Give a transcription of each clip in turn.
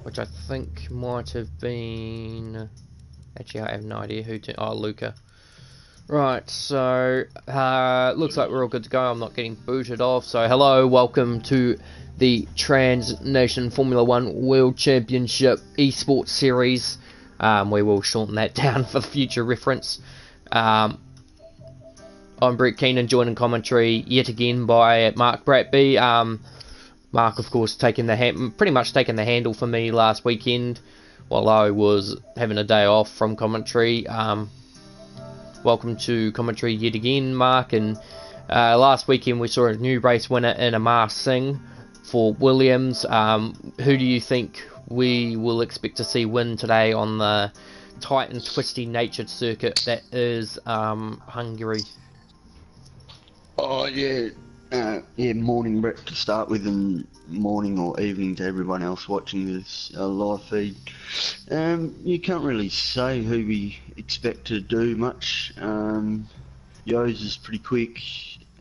which I think might have been... Actually, I have no idea who to... Oh, Luca. Right, so looks like we're all good to go. I'm not getting booted off. So hello, welcome to the Trans Nation Formula 1 World Championship Esports Series. We will shorten that down for future reference. I'm Brett Keenan, joined in commentary yet again by Mark Bratby. Mark, of course, pretty much taking the handle for me last weekend while I was having a day off from commentary. Welcome to commentary yet again, Mark. And last weekend we saw a new race winner in Amar Singh for Williams. Who do you think we will expect to see win today on the tight and twisty natured circuit that is Hungary? Oh yeah, morning Brett to start with, and morning or evening to everyone else watching this live feed. You can't really say who we expect to do much. Yo's is pretty quick.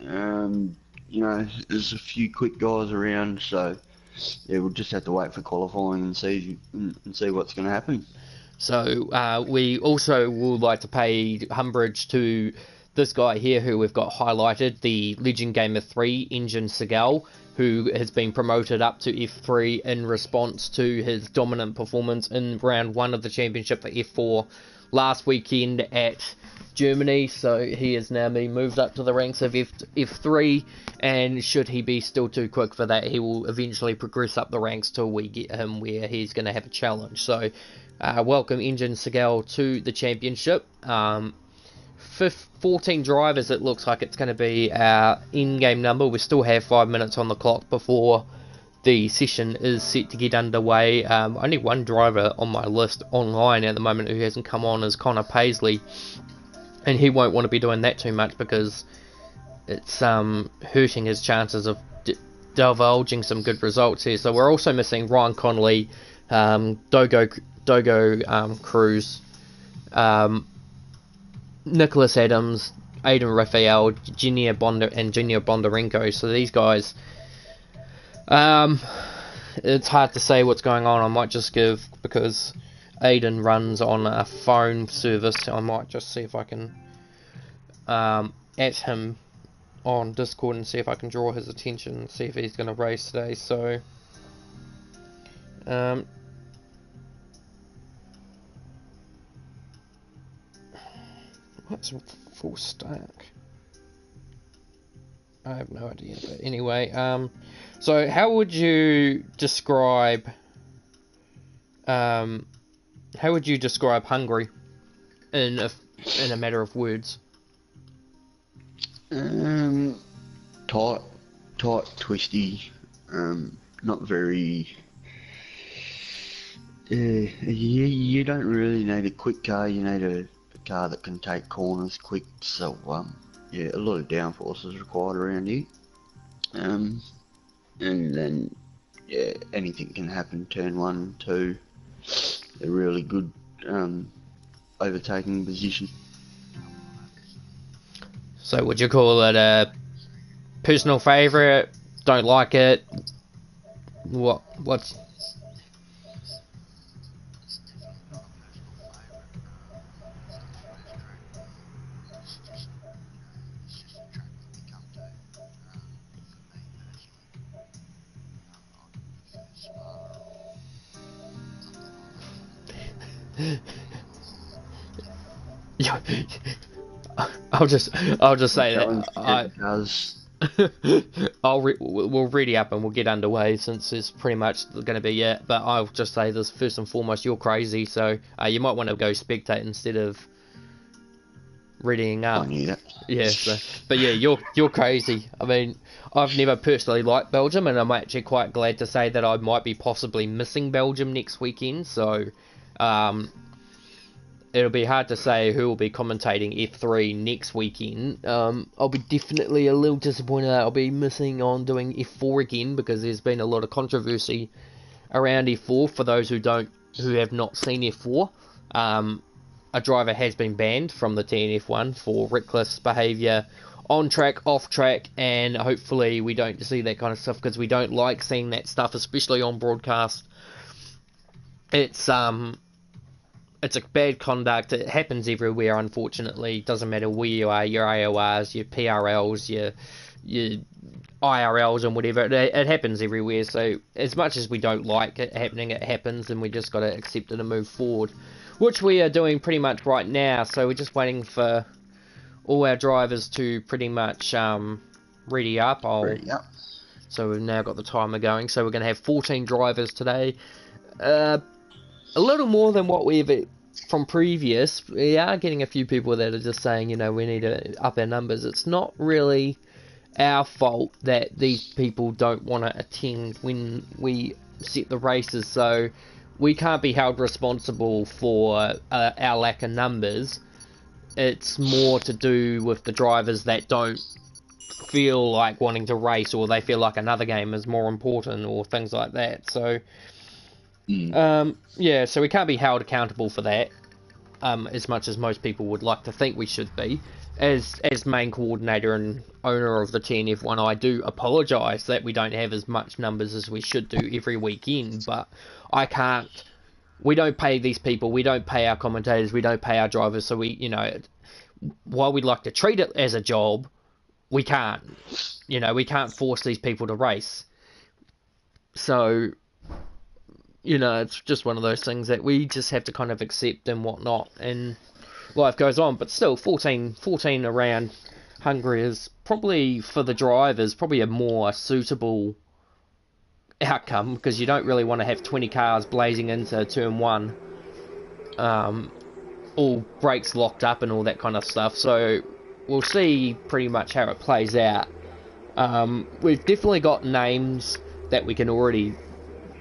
You know, there's a few quick guys around, so yeah, we'll just have to wait for qualifying and see what's going to happen. So we also would like to pay umbrage to this guy here who we've got highlighted, the Legend Gamer 3, Engine Segal, who has been promoted up to F3 in response to his dominant performance in round 1 of the championship for F4 last weekend at Germany. So he has now been moved up to the ranks of F3, and should he be still too quick for that, he will eventually progress up the ranks till we get him where he's going to have a challenge. So welcome Engine Segal to the championship. 14 drivers, it looks like it's going to be our in-game number. We still have 5 minutes on the clock before the session is set to get underway. Only one driver on my list online at the moment who hasn't come on is Connor Paisley, and he won't want to be doing that too much because it's hurting his chances of divulging some good results here. So we're also missing Ryan Connolly, Dogo Cruz, Nicholas Adams, Aidan Raphael, Junior Bondarenko. So these guys, it's hard to say what's going on. I might just because Aidan runs on a phone service, I might just see if I can at him on Discord and see if I can draw his attention and see if he's going to race today. So what's full stack? I have no idea. But anyway, so how would you describe Hungary in a matter of words? Tight, twisty. Not very. You don't really need a quick car. You need a car that can take corners quick. So yeah, a lot of downforce is required around here. And then yeah, anything can happen. Turn 1, 2. A really good overtaking position. So would you call it a personal favourite? Don't like it? What's... I'll just say that we'll ready up and we'll get underway since it's pretty much going to be it. But I'll just say this first and foremost: you're crazy, so you might want to go spectate instead of readying up. I knew that. Yeah, but yeah, you're crazy. I mean, I've never personally liked Belgium, and I'm actually quite glad to say that I might be possibly missing Belgium next weekend. So it'll be hard to say who will be commentating F3 next weekend. I'll be definitely a little disappointed that I'll be missing on doing F4 again, because there's been a lot of controversy around F4. For those who have not seen F4, a driver has been banned from the TNF1 for reckless behaviour on track, off track, and hopefully we don't see that kind of stuff, because we don't like seeing that stuff, especially on broadcast. it's a bad conduct. It happens everywhere, unfortunately. It doesn't matter where you are, your AORs, your PRLs, your IRLs and whatever. It happens everywhere. So as much as we don't like it happening, it happens, and we just got to accept it and move forward, which we are doing pretty much right now. So we're just waiting for all our drivers to pretty much ready up. So we've now got the timer going. So we're going to have 14 drivers today. A little more than what we've from previous. We are getting a few people that are just saying, you know, we need to up our numbers. It's not really our fault that these people don't want to attend when we set the races, so we can't be held responsible for our lack of numbers. It's more to do with the drivers that don't feel like wanting to race, or they feel like another game is more important, or things like that. So yeah, so we can't be held accountable for that, as much as most people would like to think we should be. As main coordinator and owner of the TNF1, I do apologise that we don't have as much numbers as we should do every weekend, but I can't. We don't pay these people, we don't pay our commentators, we don't pay our drivers, so we, you know, while we'd like to treat it as a job, we can't. You know, we can't force these people to race. So, you know, it's just one of those things that we just have to kind of accept and whatnot, and life goes on. But still, 14 around Hungary is probably, for the drivers, probably a more suitable outcome, because you don't really want to have 20 cars blazing into turn 1, all brakes locked up and all that kind of stuff. So we'll see pretty much how it plays out. We've definitely got names that we can already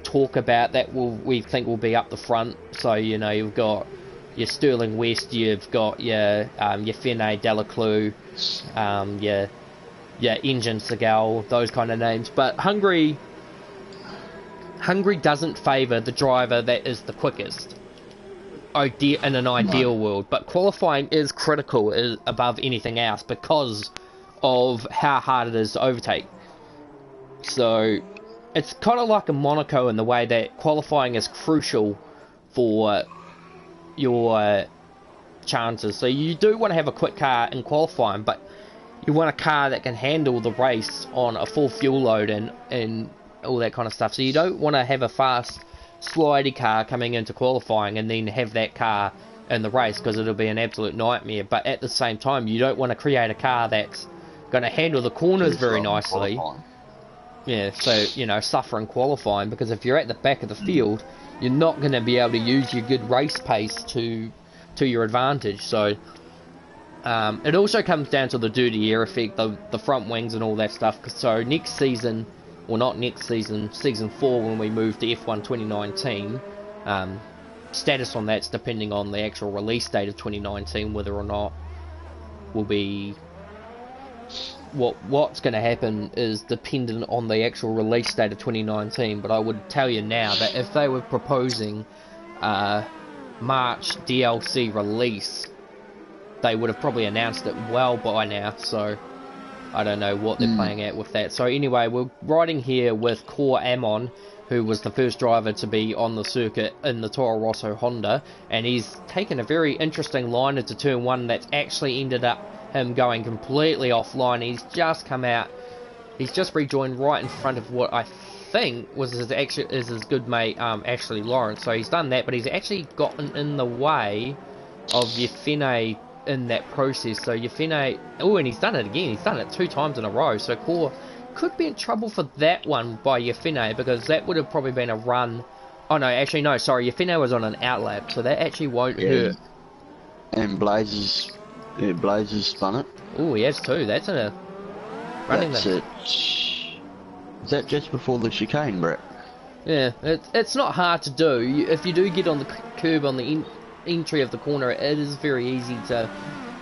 talk about that we think will be up the front. So, you know, you've got your Sterling West, you've got your Fene Delaclue, your Engine Segal, those kind of names. But Hungary doesn't favour the driver that is the quickest in an ideal world, but qualifying is critical above anything else because of how hard it is to overtake. So it's kind of like a Monaco in the way that qualifying is crucial for your chances. So you do want to have a quick car in qualifying, but you want a car that can handle the race on a full fuel load and all that kind of stuff. So you don't want to have a fast slidey car coming into qualifying and then have that car in the race, because it'll be an absolute nightmare. But at the same time, you don't want to create a car that's going to handle the corners very nicely. Yeah, so, you know, suffer in qualifying, because if you're at the back of the field, you're not going to be able to use your good race pace to your advantage. So it also comes down to the dirty air effect, the front wings and all that stuff. So next season, well, not next season, season 4, when we move to F1 2019, status on that's depending on the actual release date of 2019, whether or not will be what's going to happen is dependent on the actual release date of 2019. But I would tell you now that if they were proposing March DLC release, they would have probably announced it well by now. So I don't know what they're playing at with that. So anyway, we're riding here with Core Amon, who was the first driver to be on the circuit in the Toro Rosso Honda, and he's taken a very interesting line into turn 1 that's actually ended up him going completely offline. He's just come out, he's just rejoined right in front of what I think was his good mate Ashley Lawrence. So he's done that, but he's actually gotten in the way of Yefene in that process. So Yefene, oh, and he's done it again, he's done it 2 times in a row. So Core could be in trouble for that one by Yefene, because that would have probably been a run. Oh no, actually no, sorry, Yefene was on an outlap, so that actually won't hurt. And Blazers spun it. Oh, he has too. That's a running. That's it. Is that just before the chicane, Brett? Yeah, it's not hard to do. If you do get on the curb on the entry of the corner, it is very easy to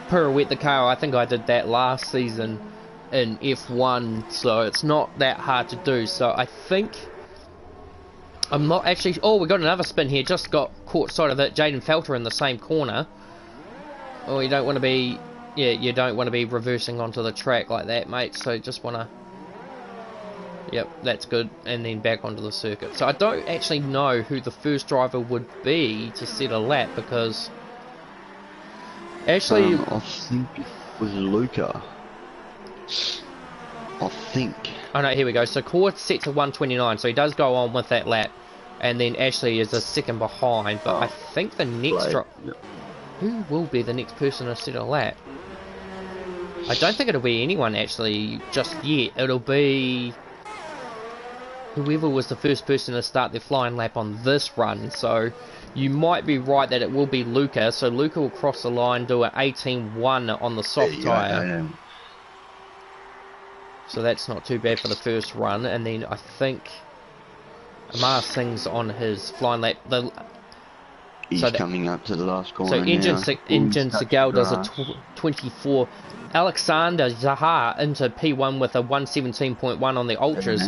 pirouette the car. I think I did that last season in F1, so it's not that hard to do. So I think I'm not actually. Oh, we got another spin here. Just got caught sight of it. Jaden Felter in the same corner. Oh, you don't want to be. Yeah, you don't want to be reversing onto the track like that, mate. So just want to. Yep, that's good. And then back onto the circuit. So I don't actually know who the first driver would be to set a lap because actually I think it was Luca. I think. Oh no, here we go. So Court's set to 129, so he does go on with that lap. And then Ashley is a second behind, but I think the next Yep. who will be the next person to set a lap? I don't think it'll be anyone actually just yet. It'll be whoever was the first person to start their flying lap on this run. So you might be right that it will be Luca. So Luca will cross the line, do an 18.1 on the soft tyre. So that's not too bad for the first run. And then I think Amar Singh's on his flying lap. He's coming up to the last corner. So Engine Segal does a 24. Alexander Zahar into P1 with a 117.1 on the ultras.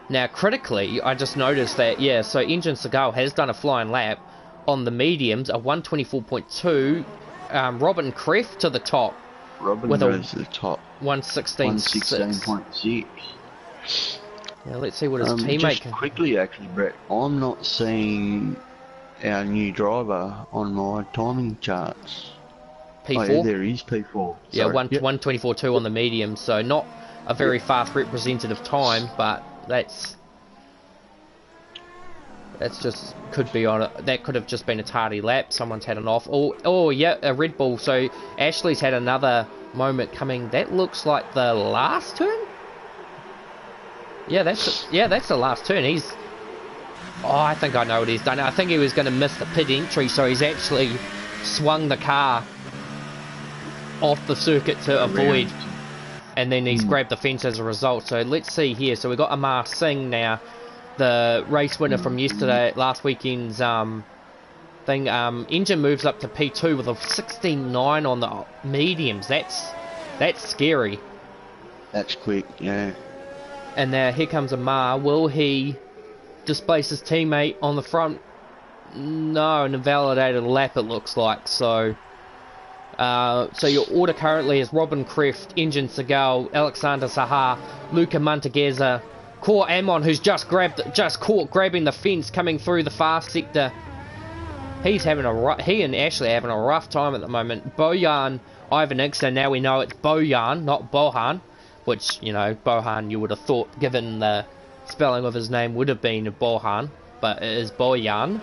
Now critically, I just noticed that so Engine Segal has done a flying lap on the mediums, a 124.2. Robin Kreff to the top. Robin with goes to the top. 116.6. Now let's see what his teammate just quickly, actually, Brett. I'm not seeing our new driver on my timing charts. P4. Oh, yeah, there is P4. Yeah, 124.2 on the medium. So not a very fast representative time, but that's just could be on it. That could have just been a tardy lap. Someone's had an off. Oh yeah, a Red Bull. So Ashley's had another moment coming. That looks like the last turn. Yeah, that's the last turn. I think I know what he's done. I think he was going to miss the pit entry, so he's actually swung the car off the circuit to avoid, and then he's grabbed the fence as a result. So let's see here. So we've got Amar Singh now, the race winner from last weekend's thing. Engine moves up to P2 with a 16.9 on the mediums. That's scary. That's quick, yeah. And now here comes Amar. Will he displace his teammate on the front? No, an invalidated lap it looks like. So your order currently is Robin Kreff, Engine Segal, Alexander Sahar, Luca Montageza, Cor Amon, who's just caught grabbing the fence coming through the fast sector. He and Ashley are having a rough time at the moment. Bojan Ivanik, so now we know it's Bojan, not Bohan, which, Bohan you would have thought, given the spelling of his name, would have been Bohan, but it is Bojan.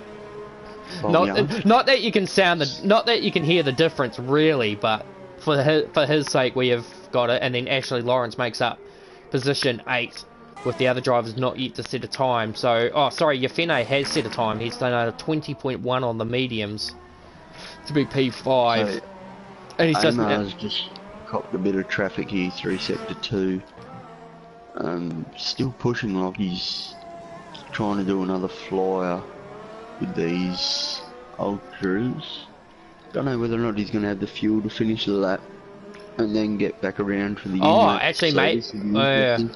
Not that you can hear the difference really, but for his sake we have got it. And then Ashley Lawrence makes up position 8 with the other drivers not yet to set a time. So Yafene has set a time. He's done a 20.1 on the mediums to be P5. So, and he's just copped a bit of traffic here through sector 2. Still pushing like he's trying to do another flyer with these ultras. Don't know whether or not he's going to have the fuel to finish the lap and then get back around for the inlet. Actually, so mate.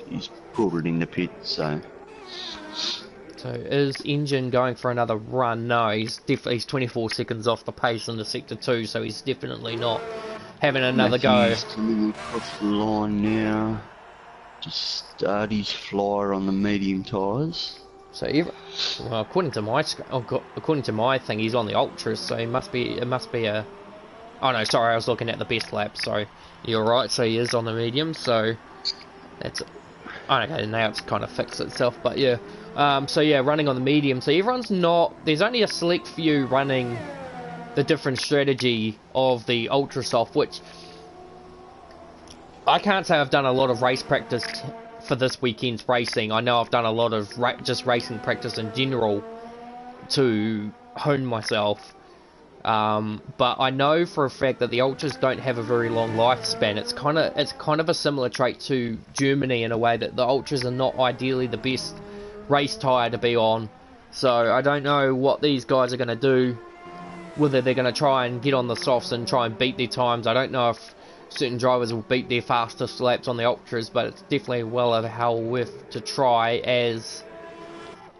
He's pulled it in the pit, so. So is Engine going for another run? No, he's 24 seconds off the pace into sector 2, so he's definitely not having another Matthew's coming across the line now to start his flyer on the medium tyres. So, according to my thing, he's on the ultras, so it must be a. Oh no, sorry, I was looking at the best lap. So you're right. So he is on the medium. So that's. Okay, now it's kind of fixed itself, but yeah. Running on the medium. So everyone's not. There's only a select few running the different strategy of the ultra soft, which I can't say I've done a lot of race practice for this weekend's racing. I know I've done a lot of just racing practice in general to hone myself, but I know for a fact that the ultras don't have a very long lifespan. It's kind of a similar trait to Germany in a way that the ultras are not ideally the best race tyre to be on. So I don't know what these guys are going to do, whether they're going to try and get on the softs and try and beat their times. I don't know if certain drivers will beat their fastest laps on the ultras, but it's definitely well of a hell worth to try. As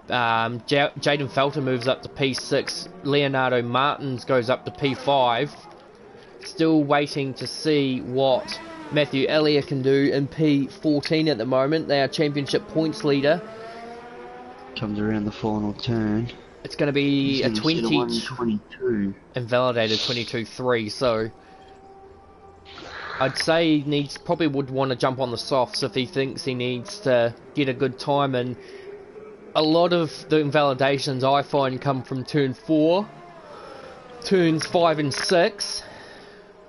Jaden Felter moves up to P6, Leonardo Martins goes up to P5. Still waiting to see what Matthew Elliott can do in P14 at the moment. They are championship points leader. Comes around the final turn. It's going to be a 22. Invalidated 22.3, so I'd say he probably would want to jump on the softs if he thinks he needs to get a good time, and a lot of the invalidations I find come from turn 4, turns 5 and 6,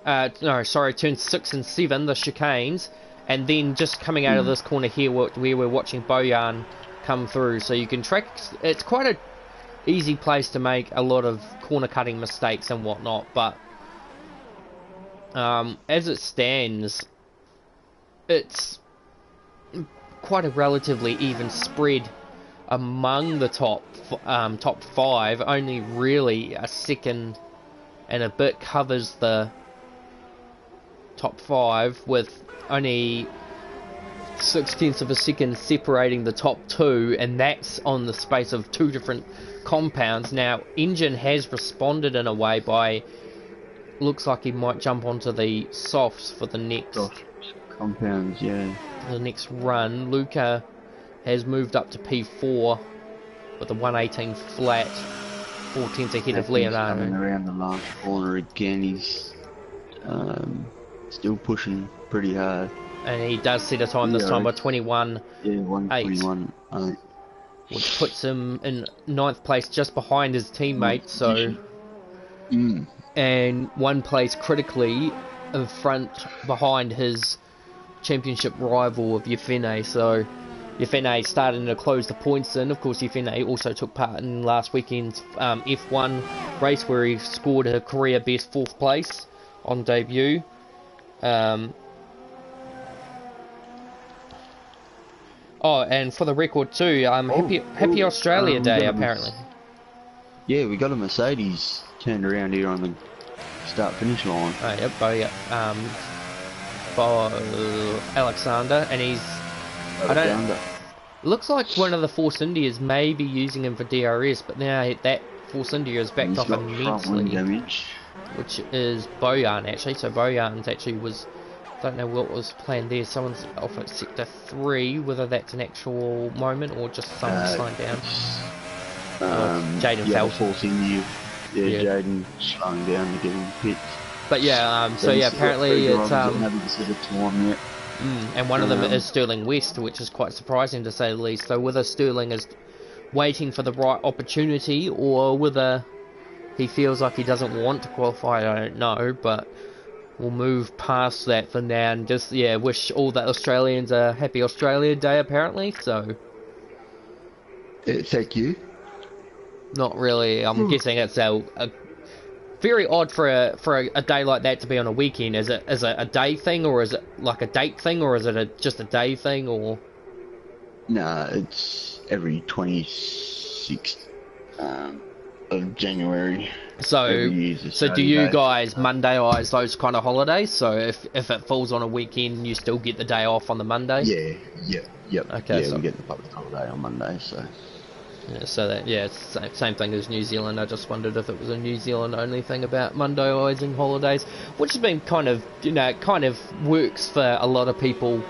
turns 6 and 7, the chicanes, and then just coming out of this corner here where we're watching Bojan come through, so you can track. It's quite a easy place to make a lot of corner cutting mistakes and whatnot, but as it stands, it's quite a relatively even spread among the top 5. Only really a second and a bit covers the top 5, with only 0.6 of a second separating the top 2, and that's on the space of 2 different compounds. Now, Engine has responded in a way by, looks like he might jump onto the softs for the next compounds, yeah. The next run. Luca has moved up to P4 with a 118 flat, 4 tenths ahead of Leonardo. Coming around the last corner again, he's still pushing pretty hard. And he does set a time this time by 21. Yeah, 1:21.8. Which puts him in 9th place, just behind his teammate. So, and 1 place critically in front, behind his championship rival of Yefene. So Yefene starting to close the points in. Of course, Yefene also took part in last weekend's F1 race, where he scored a career best 4th place on debut. Oh, and for the record too, happy Australia Day, apparently. Yeah, we got a Mercedes turned around here on the start-finish line. Oh, yep, for Alexander, and he's... Looks like one of the Force Indias may be using him for DRS, but now that Force India is backed off immensely. Damage. Which is Bojan, actually. So Bojan's actually was... Don't know what was planned there. Someone's off at sector 3, whether that's an actual moment or just someone slowing down. Jaden fell. Forcing you. Yeah, Jaden slowing down to get in pits. But yeah, so yeah, apparently it's and one of them is Sterling West, which is quite surprising to say the least. So whether Sterling is waiting for the right opportunity or whether he feels like he doesn't want to qualify, I don't know, but we'll move past that for now and just, yeah, wish all the Australians a happy Australia Day, apparently, so... Thank you. Not really. I'm guessing it's a very odd for a day like that to be on a weekend. Is it a day thing, or is it like a date thing, or is it just a day thing, or...? Nah, it's every 26th of January. So do you guys Monday-ize those kind of holidays? So if it falls on a weekend, you still get the day off on the Monday? Yep. Okay, so we get the public holiday on Monday, so... Yeah, so that, yeah, it's the same thing as New Zealand. I just wondered if it was a New Zealand only thing about Monday-izing holidays, which has been kind of, kind of works for a lot of people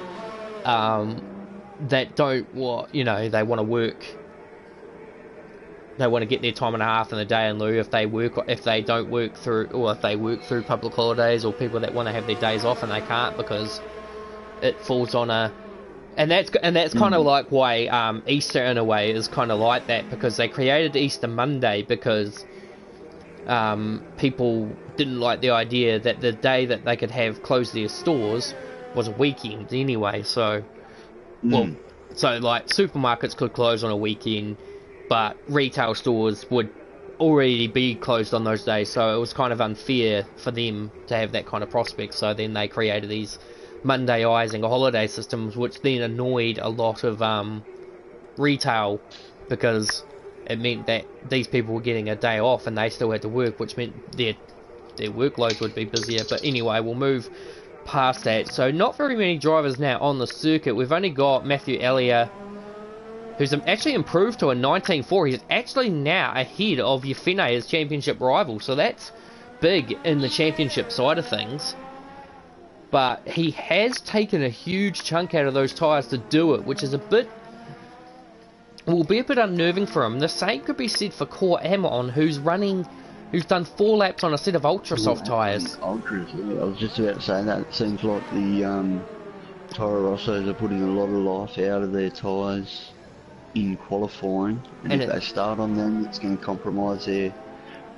that don't, they want to work. They want to get their time and a half in the day in lieu if they don't work through, or if they work through public holidays, or people that want to have their days off and they can't because it falls on a... And that's kind of like why Easter in a way is kind of like that, because they created Easter Monday because people didn't like the idea that the day that they could have close their stores was a weekend anyway. So, so like supermarkets could close on a weekend, but retail stores would already be closed on those days. So it was kind of unfair for them to have that kind of prospect. So then they created these Monday-izing holiday systems, which then annoyed a lot of retail, because it meant that these people were getting a day off and they still had to work, which meant their workloads would be busier. But anyway, we'll move past that. So not very many drivers now on the circuit. We've only got Matthew Elliott, who's actually improved to a 19.4. He's actually now ahead of Yefene, his championship rival, so that's big in the championship side of things. but he has taken a huge chunk out of those tyres to do it, which is will be a bit unnerving for him. The same could be said for Core Amon, who's done 4 laps on a set of ultra soft tyres. Ultras, yeah. I was just about to say that. It seems like the Toro Rossos are putting a lot of life out of their tyres in qualifying, and if they start on them, it's going to compromise their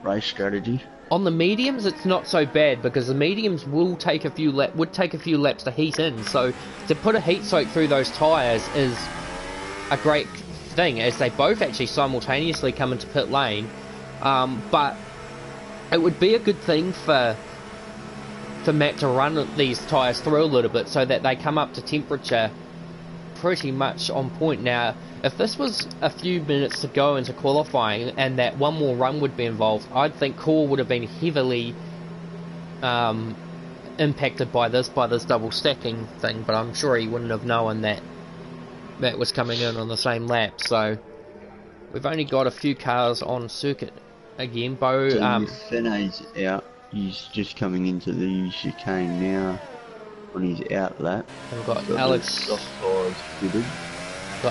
race strategy. On the mediums, it's not so bad because the mediums would take a few laps to heat in. So to put a heat soak through those tyres is a great thing, as they both actually simultaneously come into pit lane. But it would be a good thing for Matt to run these tyres through a little bit so that they come up to temperature pretty much on point. Now, if this was a few minutes to go into qualifying and that one more run would be involved, I'd think Core would have been heavily impacted by this double stacking thing, but I'm sure he wouldn't have known that was coming in on the same lap. So we've only got a few cars on circuit again. Fenne's out. He's just coming into the chicane now on his out lap. We've got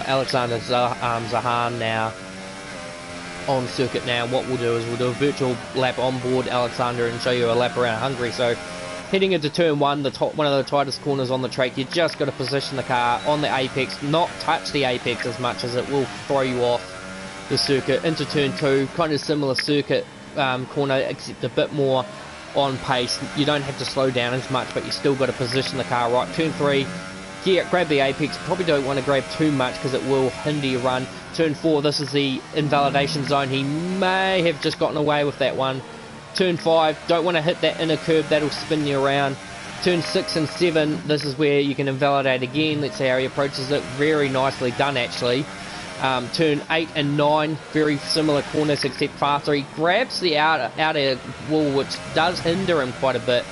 Alexander Zahan now on circuit now. What we'll do is we'll do a virtual lap on board Alexander and show you a lap around Hungary. So heading into turn 1, one of the tightest corners on the track, you just got to position the car on the apex, not touch the apex as much as it will throw you off the circuit. Into turn 2, kind of similar circuit corner, except a bit more on pace. You don't have to slow down as much, but you still got to position the car right. Turn 3, grab the apex. Probably don't want to grab too much because it will hinder your run. Turn 4, this is the invalidation zone. He may have just gotten away with that one. Turn 5, don't want to hit that inner curb, that'll spin you around. Turn 6 and 7, this is where you can invalidate again. Let's see how he approaches it. Very nicely done, actually. Turn 8 and 9, very similar corners except faster. He grabs the outer wall, which does hinder him quite a bit,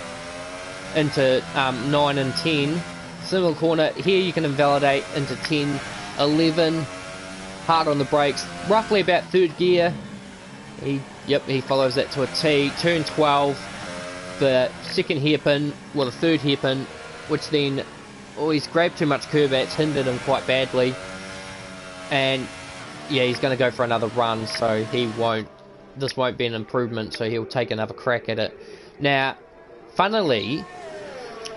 into 9 and 10. Similar corner, here you can invalidate into 10, 11. Hard on the brakes, roughly about 3rd gear. He follows that to a T. Turn 12, the 2nd hairpin, well the 3rd hairpin, which then, he's grabbed too much curb, it's hindered him quite badly. And yeah, he's going to go for another run, so this won't be an improvement, so he'll take another crack at it. Now, funnily,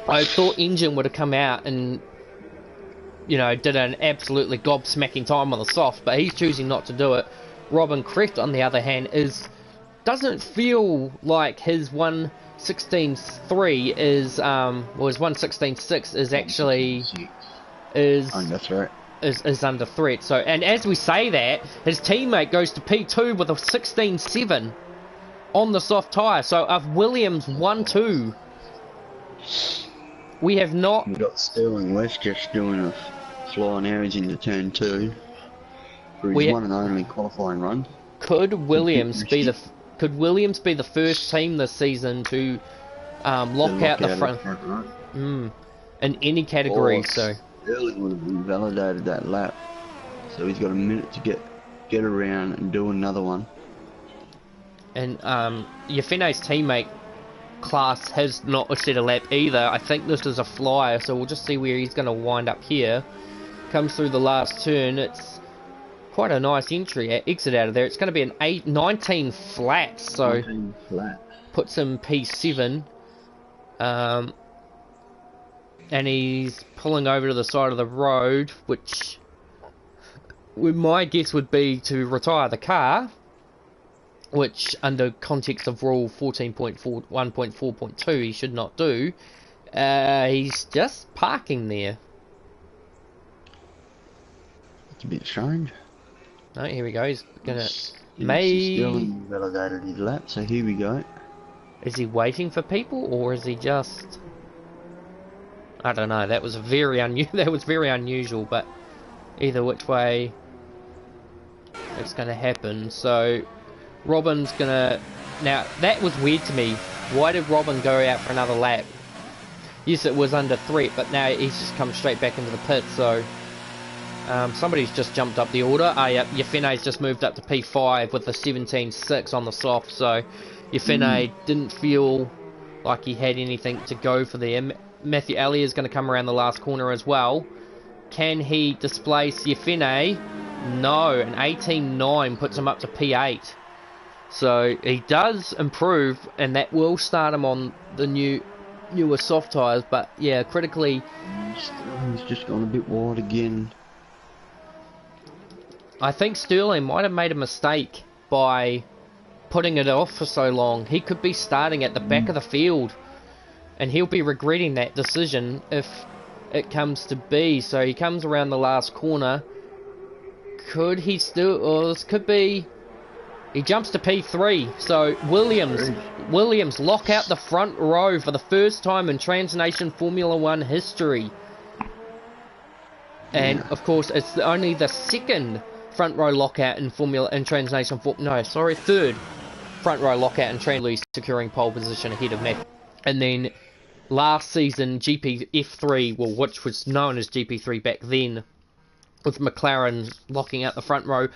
I thought Engine would have come out and, did an absolutely gobsmacking time on the soft, but he's choosing not to do it. Robin Kreft, on the other hand, doesn't feel like his 1:16.3 is, his 1:16.6 is actually, that's right. Is under threat. So, and as we say that, his teammate goes to P2 with a 16.7 on the soft tyre. So if Williams 1-2, we have not. We've got Sterling West just doing a flying average into turn 2 for his one and only qualifying run. Could Williams be the first team this season to lock out the front right? In any category? So Sterling would have invalidated that lap, so he's got a minute to get around and do another one. And Yafene's teammate class has not set a lap either. I think this is a flyer, so we'll just see where he's going to wind up here. Comes through the last turn. It's quite a nice exit out of there. It's going to be an 19 flat, so 19 flat. Puts him P7. And he's pulling over to the side of the road, which my guess would be to retire the car, which under context of rule 14.1.4.2 he should not do. He's just parking there. It's a bit strange. No, here we go. He's gonna still invalidated his lap, so here we go. Is he waiting for people, or is he just? I don't know. That was very unusual, but either which way, it's going to happen. So Robin's gonna. Now that was weird to me. Why did Robin go out for another lap? Yes, it was under threat, but now he's just come straight back into the pit. So somebody's just jumped up the order. Yafene's just moved up to P5 with the 17.6 on the soft. So Yafene didn't feel like he had anything to go for them. Matthew Elliott is going to come around the last corner as well. Can he displace Yefine? No, an 18.9 puts him up to P8. So he does improve, and that will start him on the newer soft tyres. But yeah, critically, he's just gone a bit wide again. I think Sterling might have made a mistake by putting it off for so long. He could be starting at the back of the field, and he'll be regretting that decision if it comes to be. So he comes around the last corner. Could he still... Or this could be... He jumps to P3. So Williams lock out the front row for the first time in Transnation Formula 1 history. And of course, it's only the second front row lockout in Transnation third front row lockout in Transnation, securing pole position ahead of Matthew. And then last season, GP F3, well, which was known as GP3 back then, with McLaren locking out the front row,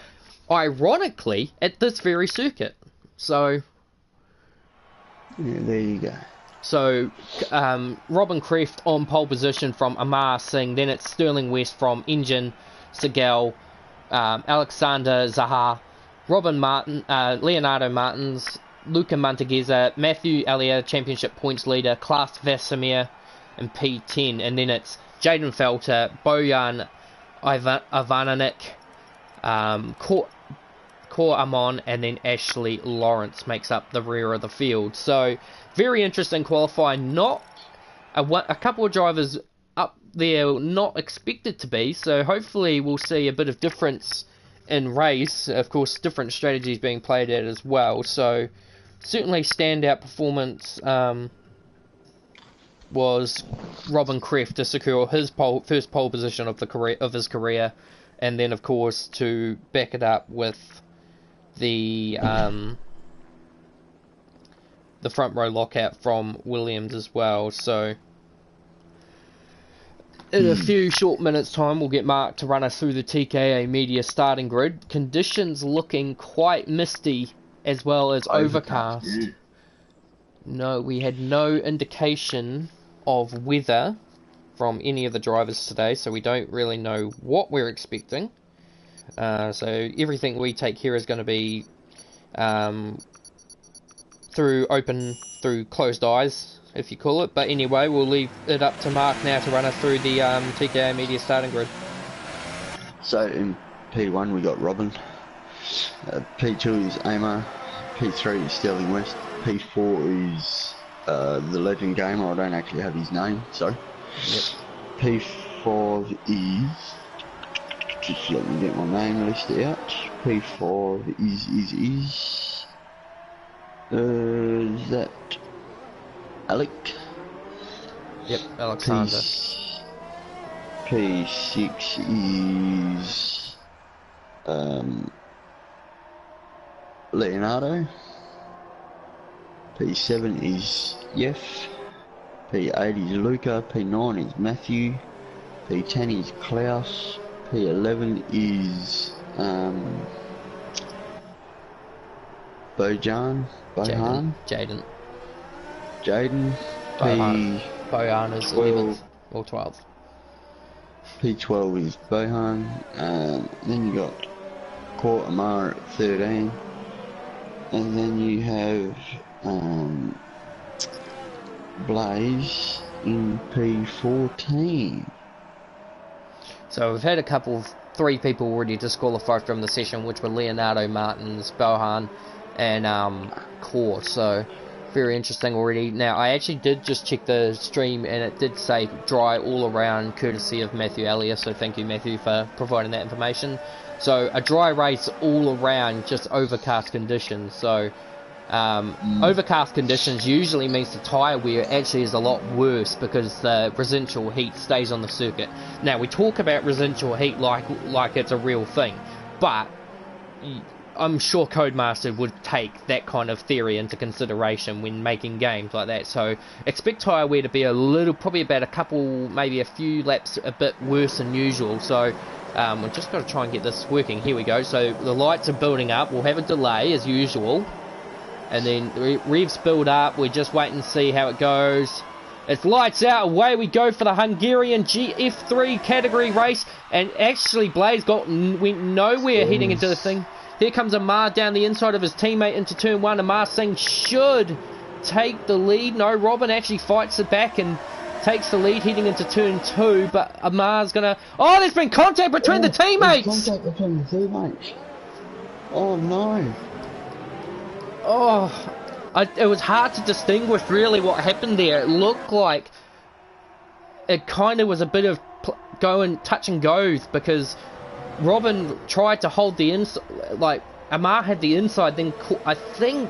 ironically, at this very circuit. So, yeah, there you go. So, Robin Kreft on pole position from Amar Singh. Then it's Sterling West from Engine, Segal, Alexander Zaha, Robin Martin, Leonardo Martins, Luca Monteghese, Matthew Elliott, championship points leader, Klaas Vassemir, and P10. And then it's Jaden Felter, Bojan Ivanovic, Cor Amon, and then Ashley Lawrence makes up the rear of the field. So, very interesting qualifying. Not a couple of drivers up there not expected to be, so hopefully we'll see a bit of difference in race. Of course, different strategies being played at as well. So, certainly standout performance was Robin Kreft to secure his first pole position of his career, and then of course to back it up with the front row lockout from Williams as well. So in a few short minutes time we'll get Mark to run us through the TKA media starting grid. Conditions looking quite misty as well as overcast. Yeah. No, we had no indication of weather from any of the drivers today, so we don't really know what we're expecting. So everything we take here is going to be through closed eyes, if you call it. But anyway, we'll leave it up to Mark now to run us through the TKA media starting grid. So in P1 we got Robin, P2 is Amar, P3 is Sterling West, P4 is the legend gamer. I don't actually have his name, so. Yep. P5 is, just let me get my name list out. P5 is that Alec? Yep, Alexander. P6 is Leonardo. P7 is Jeff. P8 is Luca. P9 is Matthew. P10 is Klaus. P11 is Bojan. Jaden. Bojan is 11th or 12th. P12 is Bohan. Then you got Court Amar at 13. And then you have Blaze in P14. So we've had three people already disqualified from the session, which were Leonardo Martins, Bohan, and Core. So very interesting already. Now I actually did just check the stream, and it did say dry all around, courtesy of Matthew Elliott. So thank you, Matthew, for providing that information. So a dry race all around, just overcast conditions. So overcast conditions usually means the tyre wear actually is a lot worse because the residual heat stays on the circuit. Now we talk about residual heat like it's a real thing, but I'm sure Codemaster would take that kind of theory into consideration when making games like that. So expect tyre wear to be probably about maybe a few laps a bit worse than usual. So we've just got to try and get this working. Here we go. So the lights are building up. We'll have a delay as usual. And then revs build up. We're just waiting to see how it goes. It's lights out. Away we go for the Hungarian GF3 category race. And actually, Blaze went nowhere heading into the thing. Here comes Amar down the inside of his teammate into turn 1. Amar Singh should take the lead. No, Robin actually fights it back and takes the lead heading into turn 2. But Amar's going to... Oh, there's been contact between the teammates! Contact between the teammates. Oh, no. Oh... it was hard to distinguish really what happened there. It looked like it kind of was a bit of touch and go, because Robin tried to hold the inside, like Amar had the inside, then I think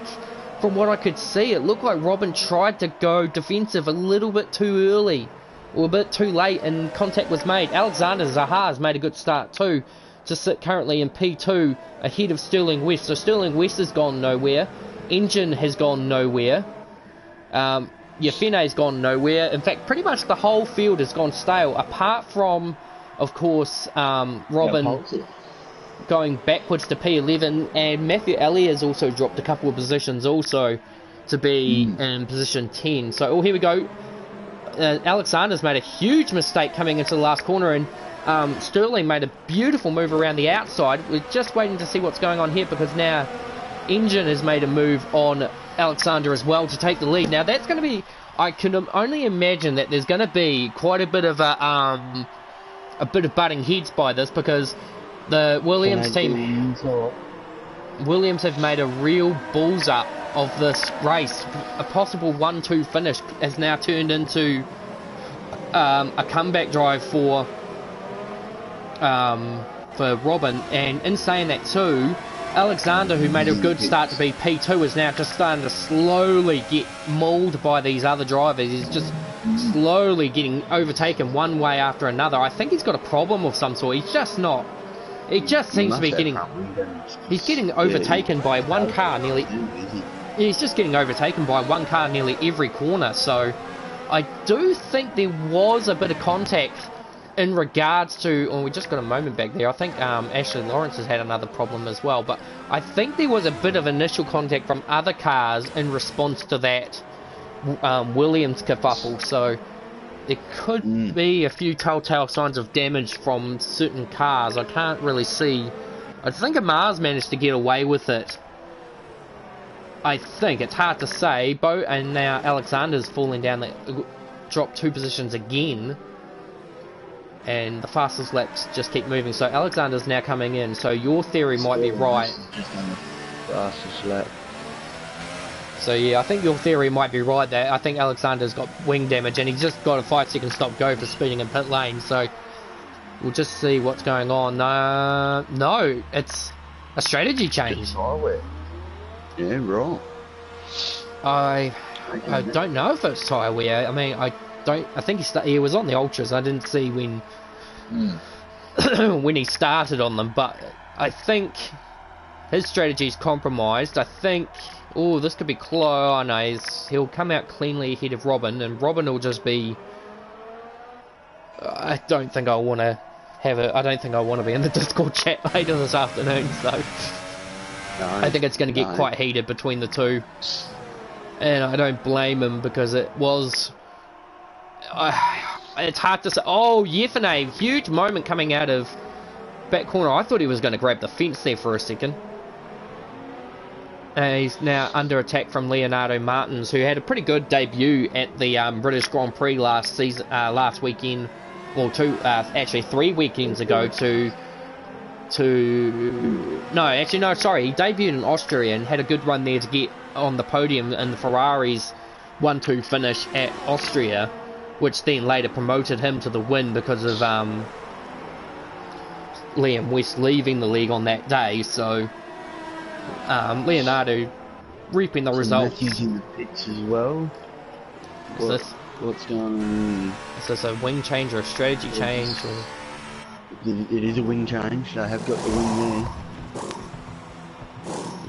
from what I could see it looked like Robin tried to go defensive a little bit too early or a bit too late, and contact was made. Alexander Zaha has made a good start too, to sit currently in P2 ahead of Sterling West. So Sterling West has gone nowhere. Engine has gone nowhere. Yafene's gone nowhere. In fact, pretty much the whole field has gone stale, apart from, of course, Robin going backwards to P11, and Matthew Elliott has also dropped a couple of positions also to be in position 10. So, oh, here we go. Alexander's made a huge mistake coming into the last corner, and Sterling made a beautiful move around the outside. We're just waiting to see what's going on here, because now Engine has made a move on Alexander as well to take the lead. Now that's going to be, I can only imagine that there's going to be quite a bit of butting heads by this, because the Williams team, Williams have made a real balls up of this race. A possible 1-2 finish has now turned into a comeback drive for Robin, and in saying that too, Alexander, who made a good start to be P2, is now just starting to slowly get mauled by these other drivers. He's just slowly getting overtaken one way after another. I think he's got a problem of some sort. He's just not... It just seems to be getting... He's getting overtaken by one car nearly... He's just getting overtaken by one car nearly every corner. So I do think there was a bit of contact in regards to, we just got a moment back there. I think Ashley Lawrence has had another problem as well, but I think there was a bit of initial contact from other cars in response to that Williams kerfuffle. So there could be a few telltale signs of damage from certain cars. I can't really see. I think Amar's managed to get away with it. I think it's hard to say. And now Alexander's falling down, dropped 2 positions again. And the fastest laps just keep moving. So Alexander's now coming in. So your theory might be right. Fastest lap. So yeah, I think your theory might be right there. I think Alexander's got wing damage, and he's just got a 5-second stop go for speeding in pit lane. So we'll just see what's going on. No, it's a strategy change. Yeah, right. I don't know if it's tyre wear. I mean, I think he was on the ultras. I didn't see when when he started on them, but I think his strategy's compromised. I think, oh, this could be close. Oh, no, he'll come out cleanly ahead of Robin, and Robin will just be... I don't think I want to have it. I don't think I want to be in the Discord chat later this afternoon, so no, I think it's going to get quite heated between the two, and I don't blame him, because it was... it's hard to say. Oh, Yefene, huge moment coming out of back corner. I thought he was going to grab the fence there for a second. He's now under attack from Leonardo Martins, who had a pretty good debut at the British Grand Prix last weekend, well, actually 3 weekends ago. He debuted in Austria and had a good run there to get on the podium in the Ferrari's 1-2 finish at Austria, which then later promoted him to the win because of Liam West leaving the league on that day. So Leonardo reaping the results. Matthews in the pits as well. What's going on? Is this a wing change or a strategy change? Or? It is a wing change. They have got the wing there.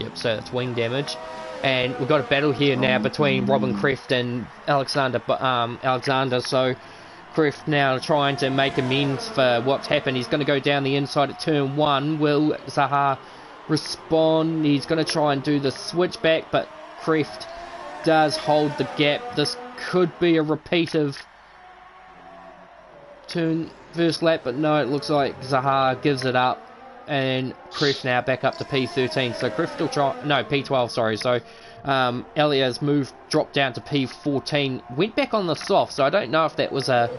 Yep, so that's wing damage. And we've got a battle here now between Robin Kreft and Alexander. So Kreft now trying to make amends for what's happened. He's going to go down the inside at turn 1. Will Zaha respond? He's going to try and do the switchback, but Kreft does hold the gap. This could be a repeat of turn first lap, but no, it looks like Zaha gives it up, and Kref now back up to P13. So Kref will try, no, P12, sorry. So Elia's dropped down to P14, went back on the soft, so I don't know if that was a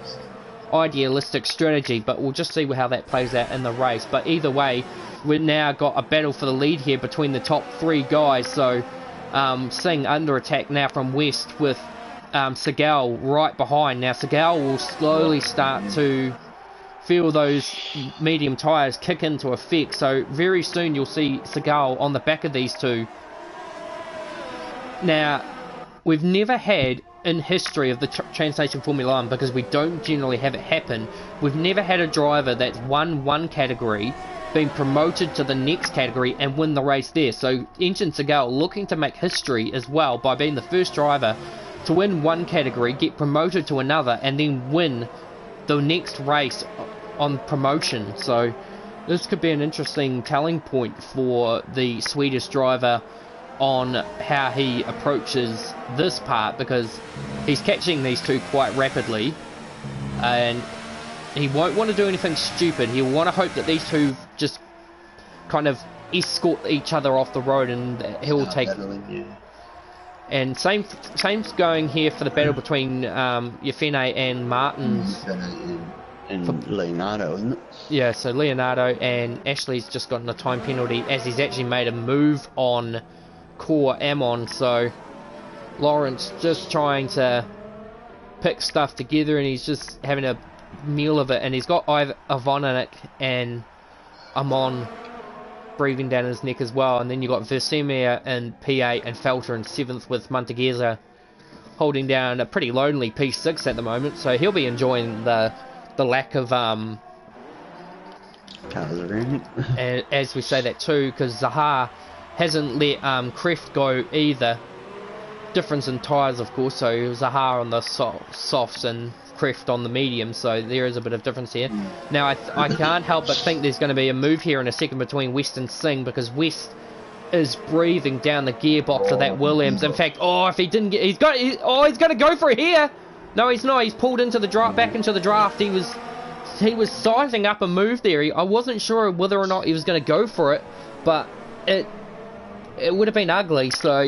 idealistic strategy, but we'll just see how that plays out in the race. But either way, we've now got a battle for the lead here between the top 3 guys. So Singh under attack now from West with Segal right behind. Now Segal will slowly start to feel those medium tyres kick into effect, so very soon you'll see Segal on the back of these two. Now, we've never had in history of the Transnation Formula 1, because we don't generally have it happen, we've never had a driver that's won one category, been promoted to the next category and win the race there. So Engine Segal looking to make history as well by being the first driver to win one category, get promoted to another, and then win the next race on promotion. So this could be an interesting telling point for the Swedish driver on how he approaches this part, because he's catching these two quite rapidly and he won't want to do anything stupid. He'll want to hope that these two just kind of escort each other off the road, and he'll take and same's going here for the battle between Yafene and Martins and Leonardo, isn't it? Yeah, so Leonardo, and Ashley's just gotten a time penalty as he's actually made a move on Core Amon. So Lawrence just trying to pick stuff together, and he's just having a meal of it, and he's got Ivonic and Amon breathing down his neck as well, and then you've got Versemir in P8 and Felter in 7th, with Montegeza holding down a pretty lonely P6 at the moment, so he'll be enjoying the lack of cars around. And as we say that too, because Zaha hasn't let Kreft go either. Difference in tyres, of course, so Zaha on the softs and Kreft on the medium, so there is a bit of difference here. Now I can't help but think there's going to be a move here in a second between West and Singh, because West is breathing down the gearbox of that Williams. In fact, if he didn't get, he's going to go for it here. No, he's not. He's pulled into the draft, back into the draft. He was sizing up a move there. I wasn't sure whether or not he was going to go for it, but it would have been ugly. So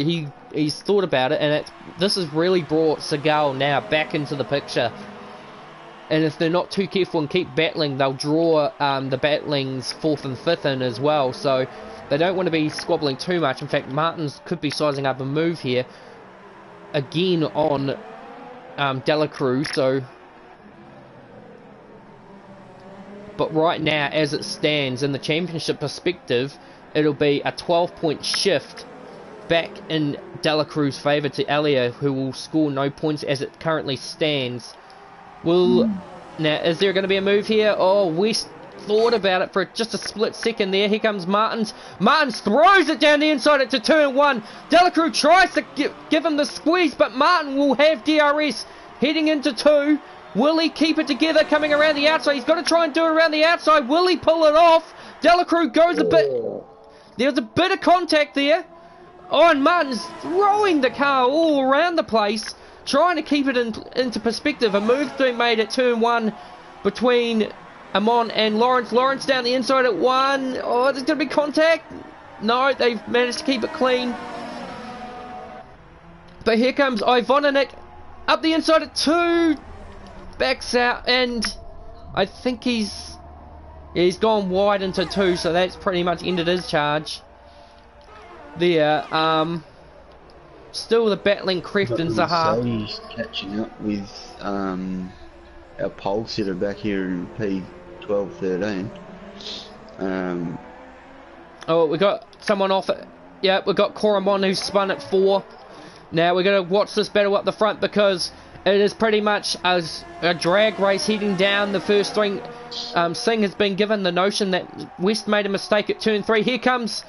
he's thought about it, and this has really brought Segal now back into the picture. And if they're not too careful and keep battling, they'll draw the battlings 4th and 5th in as well. So they don't want to be squabbling too much. In fact, Martins could be sizing up a move here again on Delacruz. So, but right now, as it stands in the championship perspective, it'll be a 12-point shift back in Delacruz's favour to Elia, who will score no points as it currently stands. Now, is there going to be a move here? Oh, West thought about it for just a split second there. Here comes Martins. Martins throws it down the inside into turn 1. Delacruz tries to give him the squeeze, but Martin will have DRS heading into 2. Will he keep it together coming around the outside? He's got to try and do it around the outside. Will he pull it off? Delacruz goes a bit... There's a bit of contact there. Oh, and Martin's throwing the car all around the place, trying to keep it into perspective. A move being made at turn 1 between Amon and Lawrence. Lawrence down the inside at 1. Oh, there's going to be contact. No, they've managed to keep it clean. But here comes Ivonic up the inside at 2. Backs out, and I think he's gone wide into 2, so that's pretty much ended his charge there. Still the battling Kreft and Zaha. He's catching up with our pole sitter back here in P12-13. Oh, we got someone off it. Yeah, we got Koramon who's spun at 4. Now we're going to watch this battle up the front, because it is pretty much a drag race heading down the first string. Singh has been given the notion that West made a mistake at turn 3. Here comes...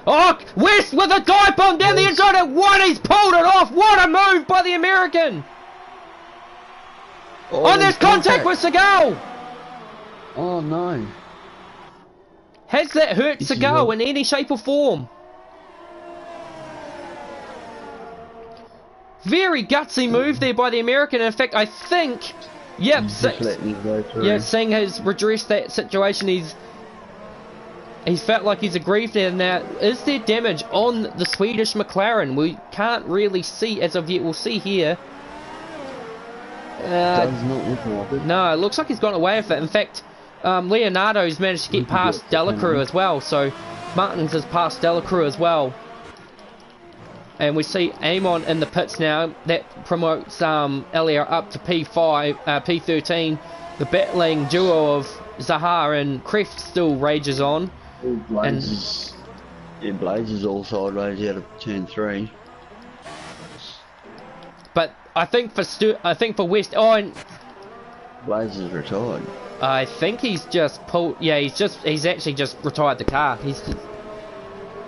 Oh, West with a dive bomb down the inside at 1. He's pulled it off. What a move by the American. Oh, there's contact with Segal. Oh, no. Has that hurt Segal in any shape or form? Very gutsy move there by the American. In fact, I think, yep, Just letting him go through. yeah, Singh has redressed that situation. He's felt like he's aggrieved there. Now, is there damage on the Swedish McLaren? We can't really see as of yet. We'll see here. Does not look like it. No, it looks like he's gone away with it. In fact, Leonardo's managed to get past Delacruz as well. So Martins has passed Delacruz as well. And we see Amon in the pits now. That promotes Elia up to P5, P13. The battling duo of Zahar and Kreft still rages on. Blazes, yeah, Blazes all sideways out of turn 3. But I think for West, oh, and Blazes retired. I think he's just pulled. Yeah, he's actually just retired the car.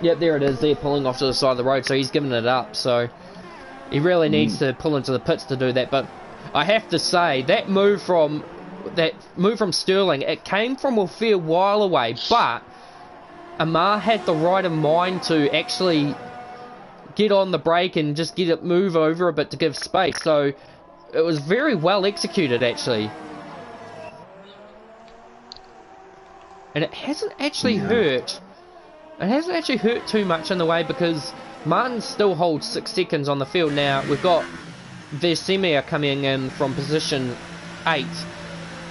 Yep, there it is. They're pulling off to the side of the road, so he's giving it up. So he really needs to pull into the pits to do that. But I have to say that move from Sterling, it came from a fair while away, but Amar had the right of mind to actually get on the brake and just get it move over a bit to give space. So it was very well executed, actually. And it hasn't actually hurt. It hasn't actually hurt too much in the way, because Martin still holds 6 seconds on the field. Now we've got Versemia coming in from position 8,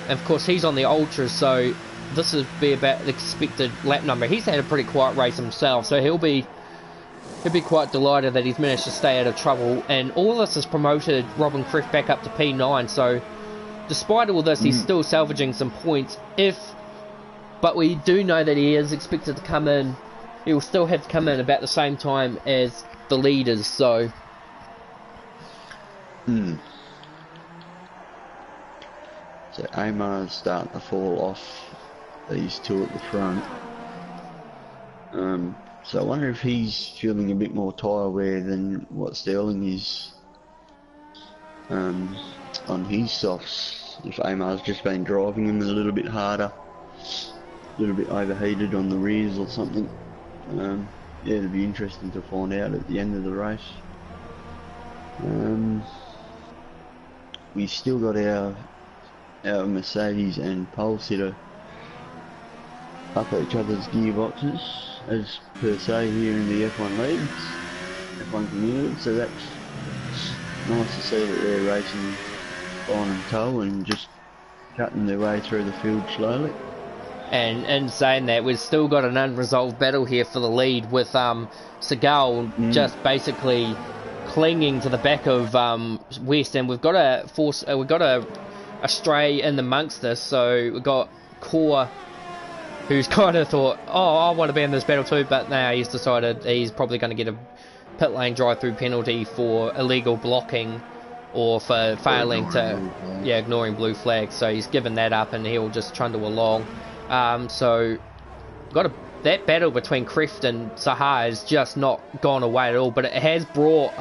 and of course he's on the ultras, so this would be about the expected lap number. He's had a pretty quiet race himself, so he'll be quite delighted that he's managed to stay out of trouble. And all this has promoted Robin Kreft back up to P9, so despite all this he's still salvaging some points. But we do know that he is expected to come in. He will still have to come in about the same time as the leaders, so So Amar's starting to fall off these two at the front. So I wonder if he's feeling a bit more tyre wear than what Sterling is on his softs. If Amar's just been driving him a little bit harder, a little bit overheated on the rears or something. Yeah, it'll be interesting to find out at the end of the race. We still got our Mercedes and pole sitter up at each other's gearboxes, as per se here in the F1 leagues, F1 community, so that's nice to see that they're racing on and toe and just cutting their way through the field slowly. And in saying that, we've still got an unresolved battle here for the lead, with Segal just basically clinging to the back of West, and we've got a stray in the Monster. So we've got Core, who's kind of thought, oh, I want to be in this battle too, but now he's decided he's probably going to get a pit lane drive-through penalty for illegal blocking or for failing to, ignoring blue flags. So he's given that up and he'll just trundle along. So that battle between Kreft and Sahar has just not gone away at all, but it has brought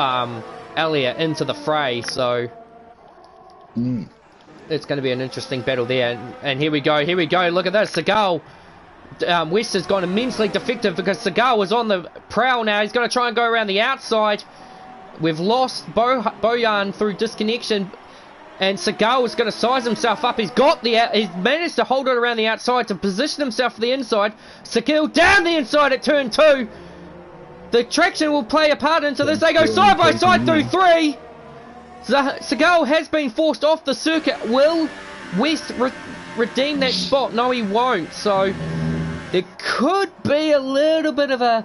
Elia into the fray, so it's going to be an interesting battle there. And here we go, look at this, Segal. West has gone immensely defective because Segal was on the prowl now. He's going to try and go around the outside. We've lost Bojan through disconnection, and Segal is going to size himself up. He's managed to hold it around the outside to position himself for the inside. Segal down the inside at turn 2. The traction will play a part into this. They go side by side through 3. Segal has been forced off the circuit. Will West redeem that spot? No, he won't. So there could be a little bit of a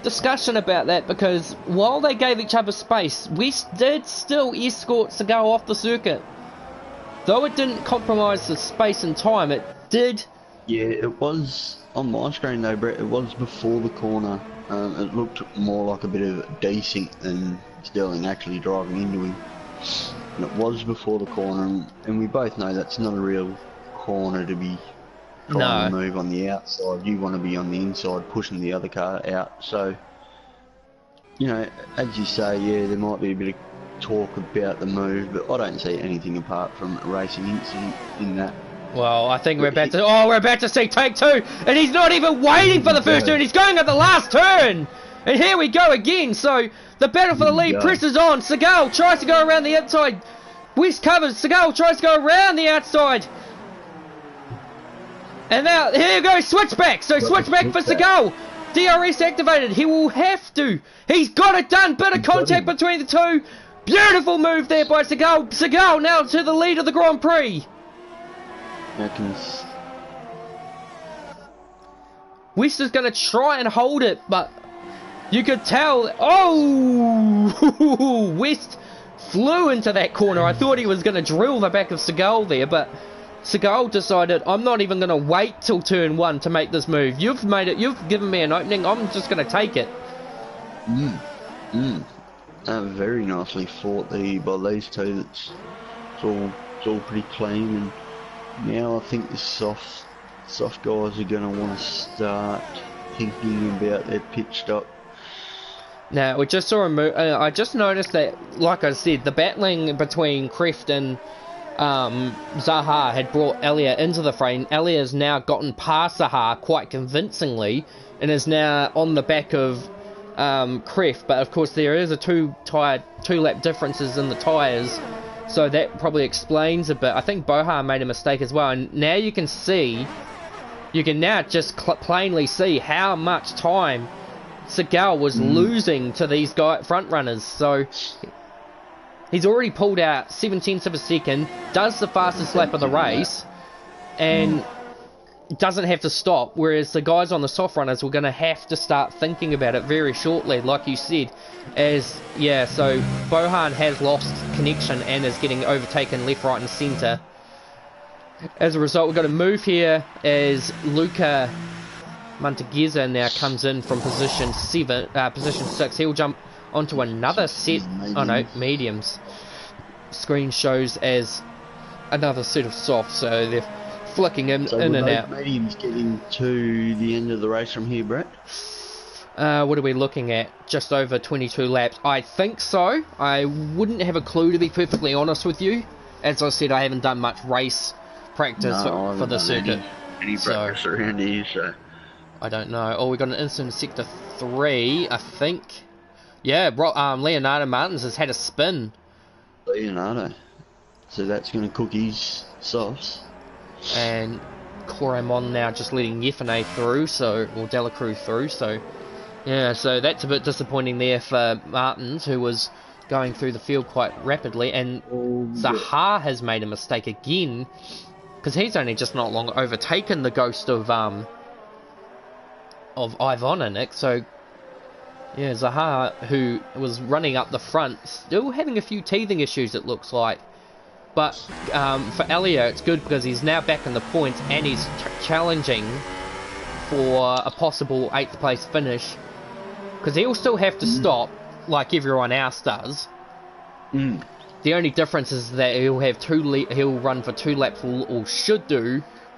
discussion about that, because while they gave each other space, West did still escort Segal off the circuit. Though it didn't compromise the space and time, it did. Yeah, it was on my screen though, Brett. It was before the corner. It looked more like a bit of desync than Sterling actually driving into him. And it was before the corner, and we both know that's not a real corner to be trying to move on the outside. You want to be on the inside pushing the other car out. So, you know, as you say, yeah, there might be a bit of talk about the move, but I don't see anything apart from a racing incident in that. Well, I think we're about to see take 2, and he's not even waiting for the first turn. He's going at the last turn. And here we go again. So the battle for the lead presses on. Seagal tries to go around the outside. West covers. Seagal tries to go around the outside. And now, here you go, switchback. So switchback for Seagal. DRS activated. He will have to. He's got it done. Bit of contact between the two. Beautiful move there by Seagal. Seagal now to the lead of the Grand Prix. West is going to try and hold it, but you could tell. Oh, West flew into that corner. I thought he was going to drill the back of Seagal there, but Seagal decided, I'm not even going to wait till turn 1 to make this move. You've made it. You've given me an opening. I'm just going to take it. Very nicely fought by these two. It's all pretty clean, and now I think the soft guys are going to want to start thinking about their pit stop. Now, we just saw a move. I just noticed that, like I said, the battling between Kreft and Zaha had brought Elia into the frame. Elia has now gotten past Zaha quite convincingly and is now on the back of Kreft, but of course there is a two lap differences in the tyres, so that probably explains a bit. I think Bohar made a mistake as well, and now you can now just plainly see how much time Seagal was losing to these front runners. So he's already pulled out 7/10 of a second, does the fastest lap of the race, and doesn't have to stop, whereas the guys on the soft runners were going to have to start thinking about it very shortly, like you said. So Bohan has lost connection and is getting overtaken left, right and centre. As a result, we've got a move here as Luca Montegheza now comes in from position 6. He'll jump onto another set. Mediums. Screen shows as another set of softs, so they're flicking in and out. Mediums getting to the end of the race from here, Brett? What are we looking at? Just over 22 laps. I think so. I wouldn't have a clue, to be perfectly honest with you. As I said, I haven't done much race practice for the circuit. Any practice around here, so I don't know. Oh, we got an incident in sector 3, I think. Yeah, Leonardo Martins has had a spin. Leonardo. So that's going to cook his sauce. And Coramon now just letting Yefene through, or Delacruz through, so yeah, so that's a bit disappointing there for Martins, who was going through the field quite rapidly, and Zaha has made a mistake again, because he's only just not long overtaken the ghost of Ivonic, so yeah, Zaha, who was running up the front, still having a few teething issues, it looks like. But for Elia, it's good because he's now back in the points and he's challenging for a possible 8th place finish. Because he'll still have to stop like everyone else does. The only difference is that he'll run for 2 laps, or should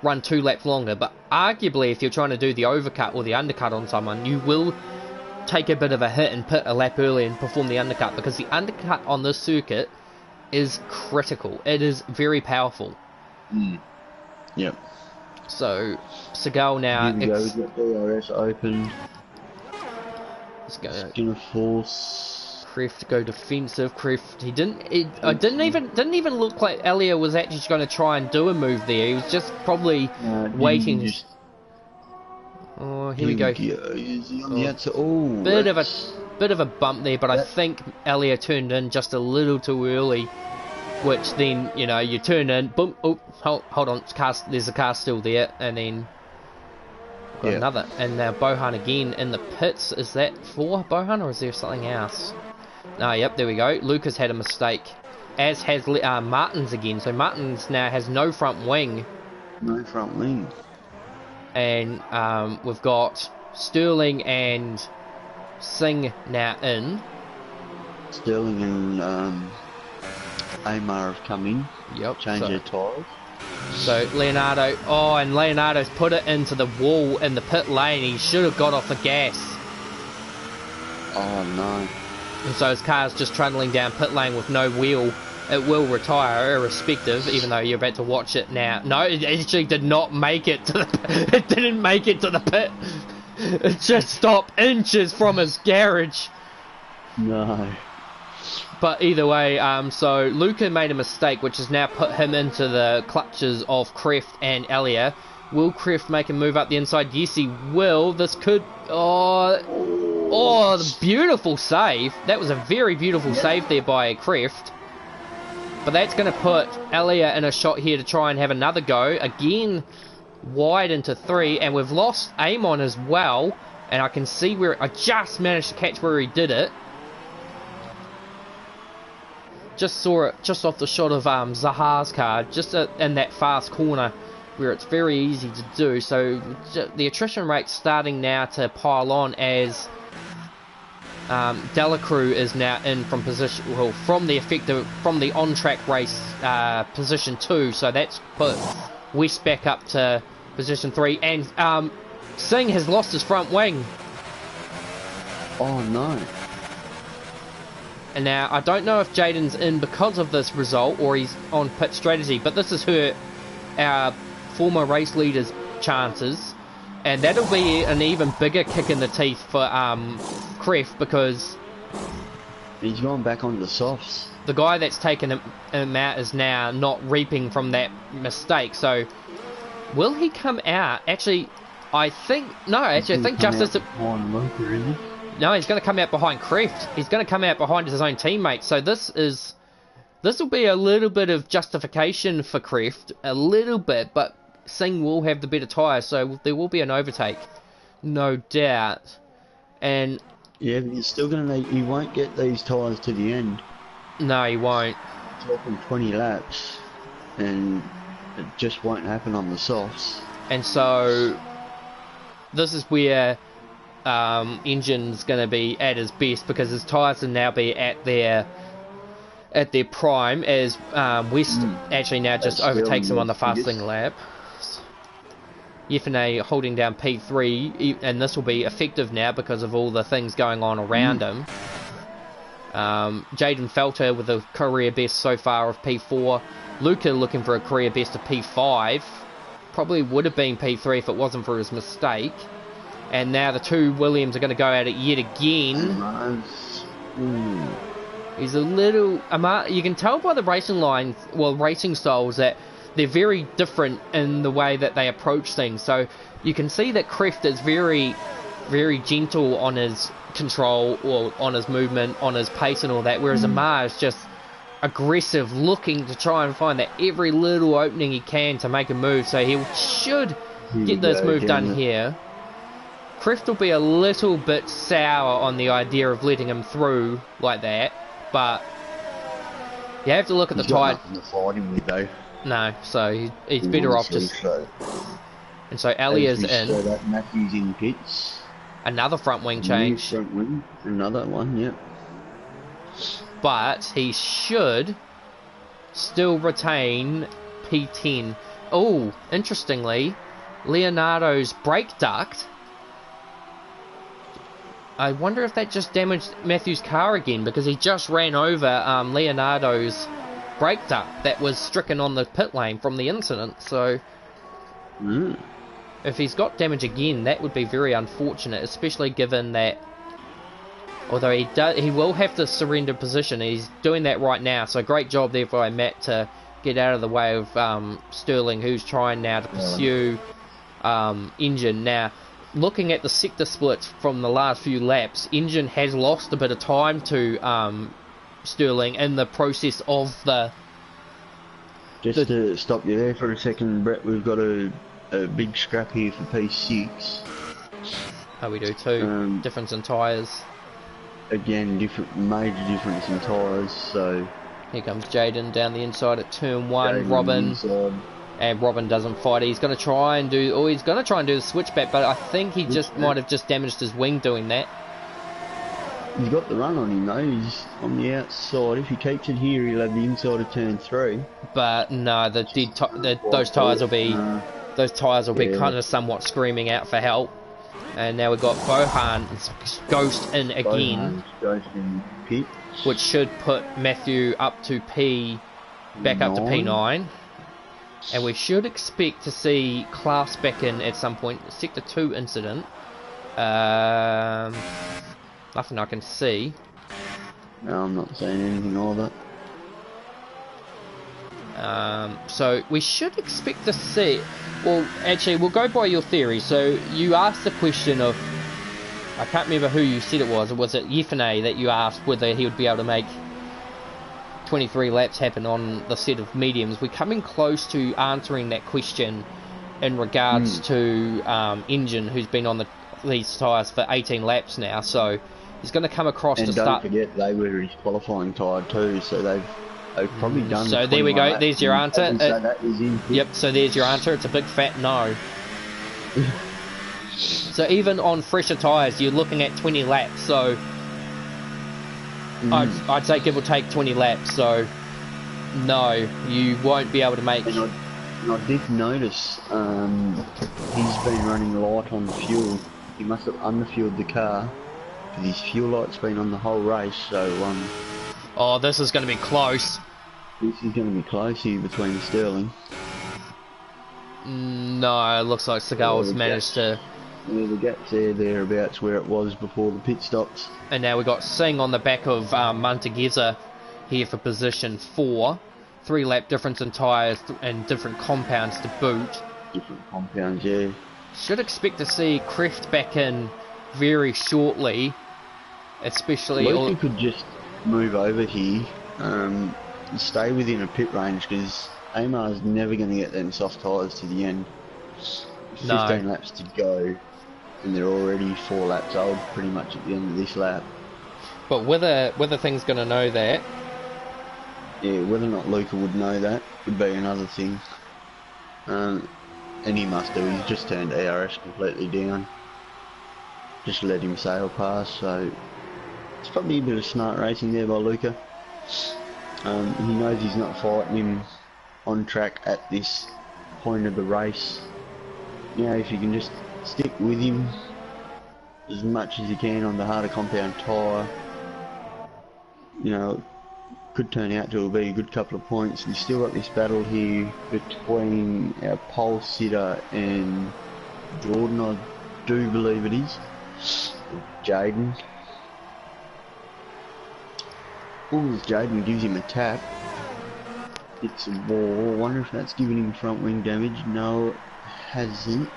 run 2 laps longer. But arguably, if you're trying to do the overcut or the undercut on someone, you will take a bit of a hit and pit a lap early and perform the undercut, because the undercut on this circuit is critical. It is very powerful. Yep. So Seagal now. Here we go. We've got DRS open. Let's go. Gonna force Kreft to go defensive. Kreft. I didn't even look like Elia was actually going to try and do a move there. He was just probably waiting. Oh, here we go. Is he on the outside? Oh, bit of a bump there, but I think Elia turned in just a little too early, which then, you turn in, boom, oh, hold on, there's a car still there, and then got another, and now Bohan again in the pits. Is that for Bohan, or is there something else? Yep, there we go. Lucas had a mistake, as has Martins again, so Martins now has no front wing. No front wing. And we've got Sterling and Singh now in. Sterling and Amar have come in. Yep. Change their tyres. So Leonardo, and Leonardo's put it into the wall in the pit lane. He should have got off the gas. Oh no. And so his car's just trundling down pit lane with no wheel. It will retire irrespective, even though you're about to watch it now. No, it actually did not make it to the it didn't make it to the pit. It just stopped inches from his garage. No. But either way, so Luca made a mistake, which has now put him into the clutches of Kreft and Elia. Will Kreft make a move up the inside? Yes, he will. This could... Oh, the beautiful save. That was a very beautiful save there by Kreft. But that's going to put Elia in a shot here to try and have another go. Again, wide into 3. And we've lost Amon as well. And I can see where... I just managed to catch where he did it. Just saw it just off the shot of Zaha's car, just in that fast corner where it's very easy to do. So the attrition rate's starting now to pile on as Delacruz is now in from position, well, from the on-track race position 2. So that's put West back up to position 3, and Singh has lost his front wing. Oh no. And now, I don't know if Jaden's in because of this result or he's on pit strategy, but this has hurt our former race leader's chances. And that'll be an even bigger kick in the teeth for Kreft, because he's gone back on the softs. The guy that's taken him out is now not reaping from that mistake. So, will he come out? Actually, I think... No, actually, I think Justice... No, he's going to come out behind Kreft. He's going to come out behind his own teammate. So this will be a little bit of justification for Kreft, a little bit, but Singh will have the better tyres, so there will be an overtake, no doubt. And yeah, but he's still going to need... He won't get these tyres to the end. No, he won't. Talking 20 laps, and it just won't happen on the softs. And so this is where engine's going to be at his best, because his tyres will now be at their prime, as West actually now just overtakes him on the fasting lap. Yefene holding down P3, and this will be effective now because of all the things going on around him. Jaden Felter with a career best so far of P4. Luca looking for a career best of P5. Probably would have been P3 if it wasn't for his mistake. And now the two Williams are going to go at it yet again. He's a little... you can tell by the racing lines, well, racing styles, that they're very different in the way that they approach things. So you can see that Kreft is very, very gentle on his control, or on his movement, on his pace and all that, whereas Amar is just aggressive, looking to try and find that every little opening he can to make a move. So he should get this move done here. Kreft will be a little bit sour on the idea of letting him through like that, but you have to look at the tide. No, so he's better off just... And so Elia's in. So that Matthew's in pits. Another front wing change. Front wing. Another one, yep. But he should still retain P10. Oh, interestingly, Leonardo's brake duct... I wonder if that just damaged Matthew's car again, because he just ran over Leonardo's brake duct that was stricken on the pit lane from the incident. So if he's got damage again, that would be very unfortunate, especially given that, although he will have to surrender position. He's doing that right now, so great job there by Matt to get out of the way of Sterling, who's trying now to pursue Engine. Now, looking at the sector splits from the last few laps, Engine has lost a bit of time to Sterling in the process of the... Just to stop you there for a second, Brett, we've got a big scrap here for P6. Oh, we do too. Difference in tyres. Again, major difference in tyres, so... Here comes Jaden down the inside at turn 1, Robin. And Robin doesn't fight. He's going to try and do... Oh, he's going to try and do the switchback, but I think he just might have just damaged his wing doing that. He's got the run on him though. He's on the outside. If he keeps it here, he'll have the inside of turn 3. But no, those tyres will be... Those tyres will be kind of somewhat screaming out for help. And now we've got Bohan's Ghost in again. Ghost in pit. Which should put Matthew up to back up to P9. And we should expect to see Klaus back in at some point. Sector 2 incident. Nothing I can see. No, I'm not saying anything either. So we should expect to see. Well, actually, we'll go by your theory. So you asked the question of, I can't remember who you said it was. Or was it Yefene that you asked whether he would be able to make 23 laps happen on the set of mediums? We're coming close to answering that question in regards to Engine, who's been on these tyres for 18 laps now. So he's going to come across and to don't start. Forget they were his qualifying tyre too, so they've probably done. So there we go. There's your answer. So that is in. Yep. So there's your answer. It's a big fat no. So even on fresher tyres, you're looking at 20 laps. So I'd say give or take 20 laps. So no, you won't be able to make. And I did notice he's been running light on fuel. He must have underfueled the car because his fuel light's been on the whole race. So oh, this is going to be close. This is going to be close here between Sterling. No, it looks like Seagal's managed to. Yeah, the gap's thereabouts where it was before the pit stops. And now we've got Singh on the back of Muntegeza here for position 4. 3 lap difference in tyres and different compounds to boot. Different compounds, yeah. Should expect to see Kreft back in very shortly, especially. Luca could just move over here, stay within a pit range because Amar's never going to get them soft tyres to the end. 15 laps to go, and they're already 4 laps old pretty much at the end of this lap. But whether things going to know that. Yeah, whether or not Luca would know that would be another thing. And he must do. He's just turned ARS completely down. Just let him sail past, so it's probably a bit of smart racing there by Luca. He knows he's not fighting him on track at this point of the race. You know, if you can just stick with him as much as you can on the harder compound tyre, you know, could turn out to be a good couple of points. We've still got this battle here between our pole sitter and Jordan, I do believe it is. Jaden. Oh, Jaden gives him a tap. It's a ball. I wonder if that's giving him front wing damage. No, it hasn't.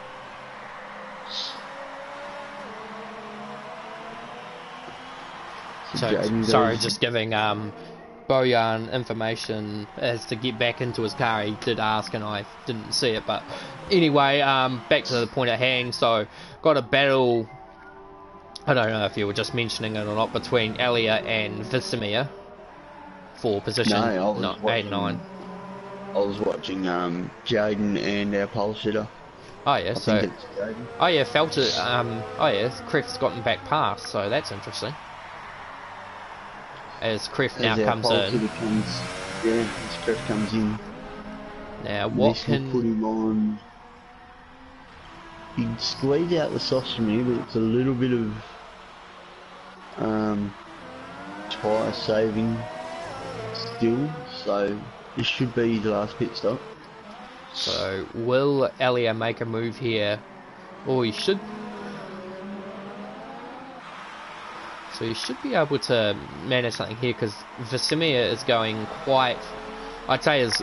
So sorry, just giving Bojan information as to get back into his car. He did ask and I didn't see it, but anyway, back to the point at hand. So got a battle, I don't know if you were just mentioning it or not, between Elia and Visimir for position 8 and 9. I was watching Jaden and our pole sitter. Oh yeah, oh yeah, felt it. Oh yeah, Kreft's gotten back past, so that's interesting. As Kreft now comes in. As Kreft comes in. Now what this can put him on? He'd squeeze out the softs from here, but it's a little bit of tyre saving still, so this should be his last pit stop. So will Elia make a move here? Or he should. So you should be able to manage something here because Visimir is going quite. I'd say his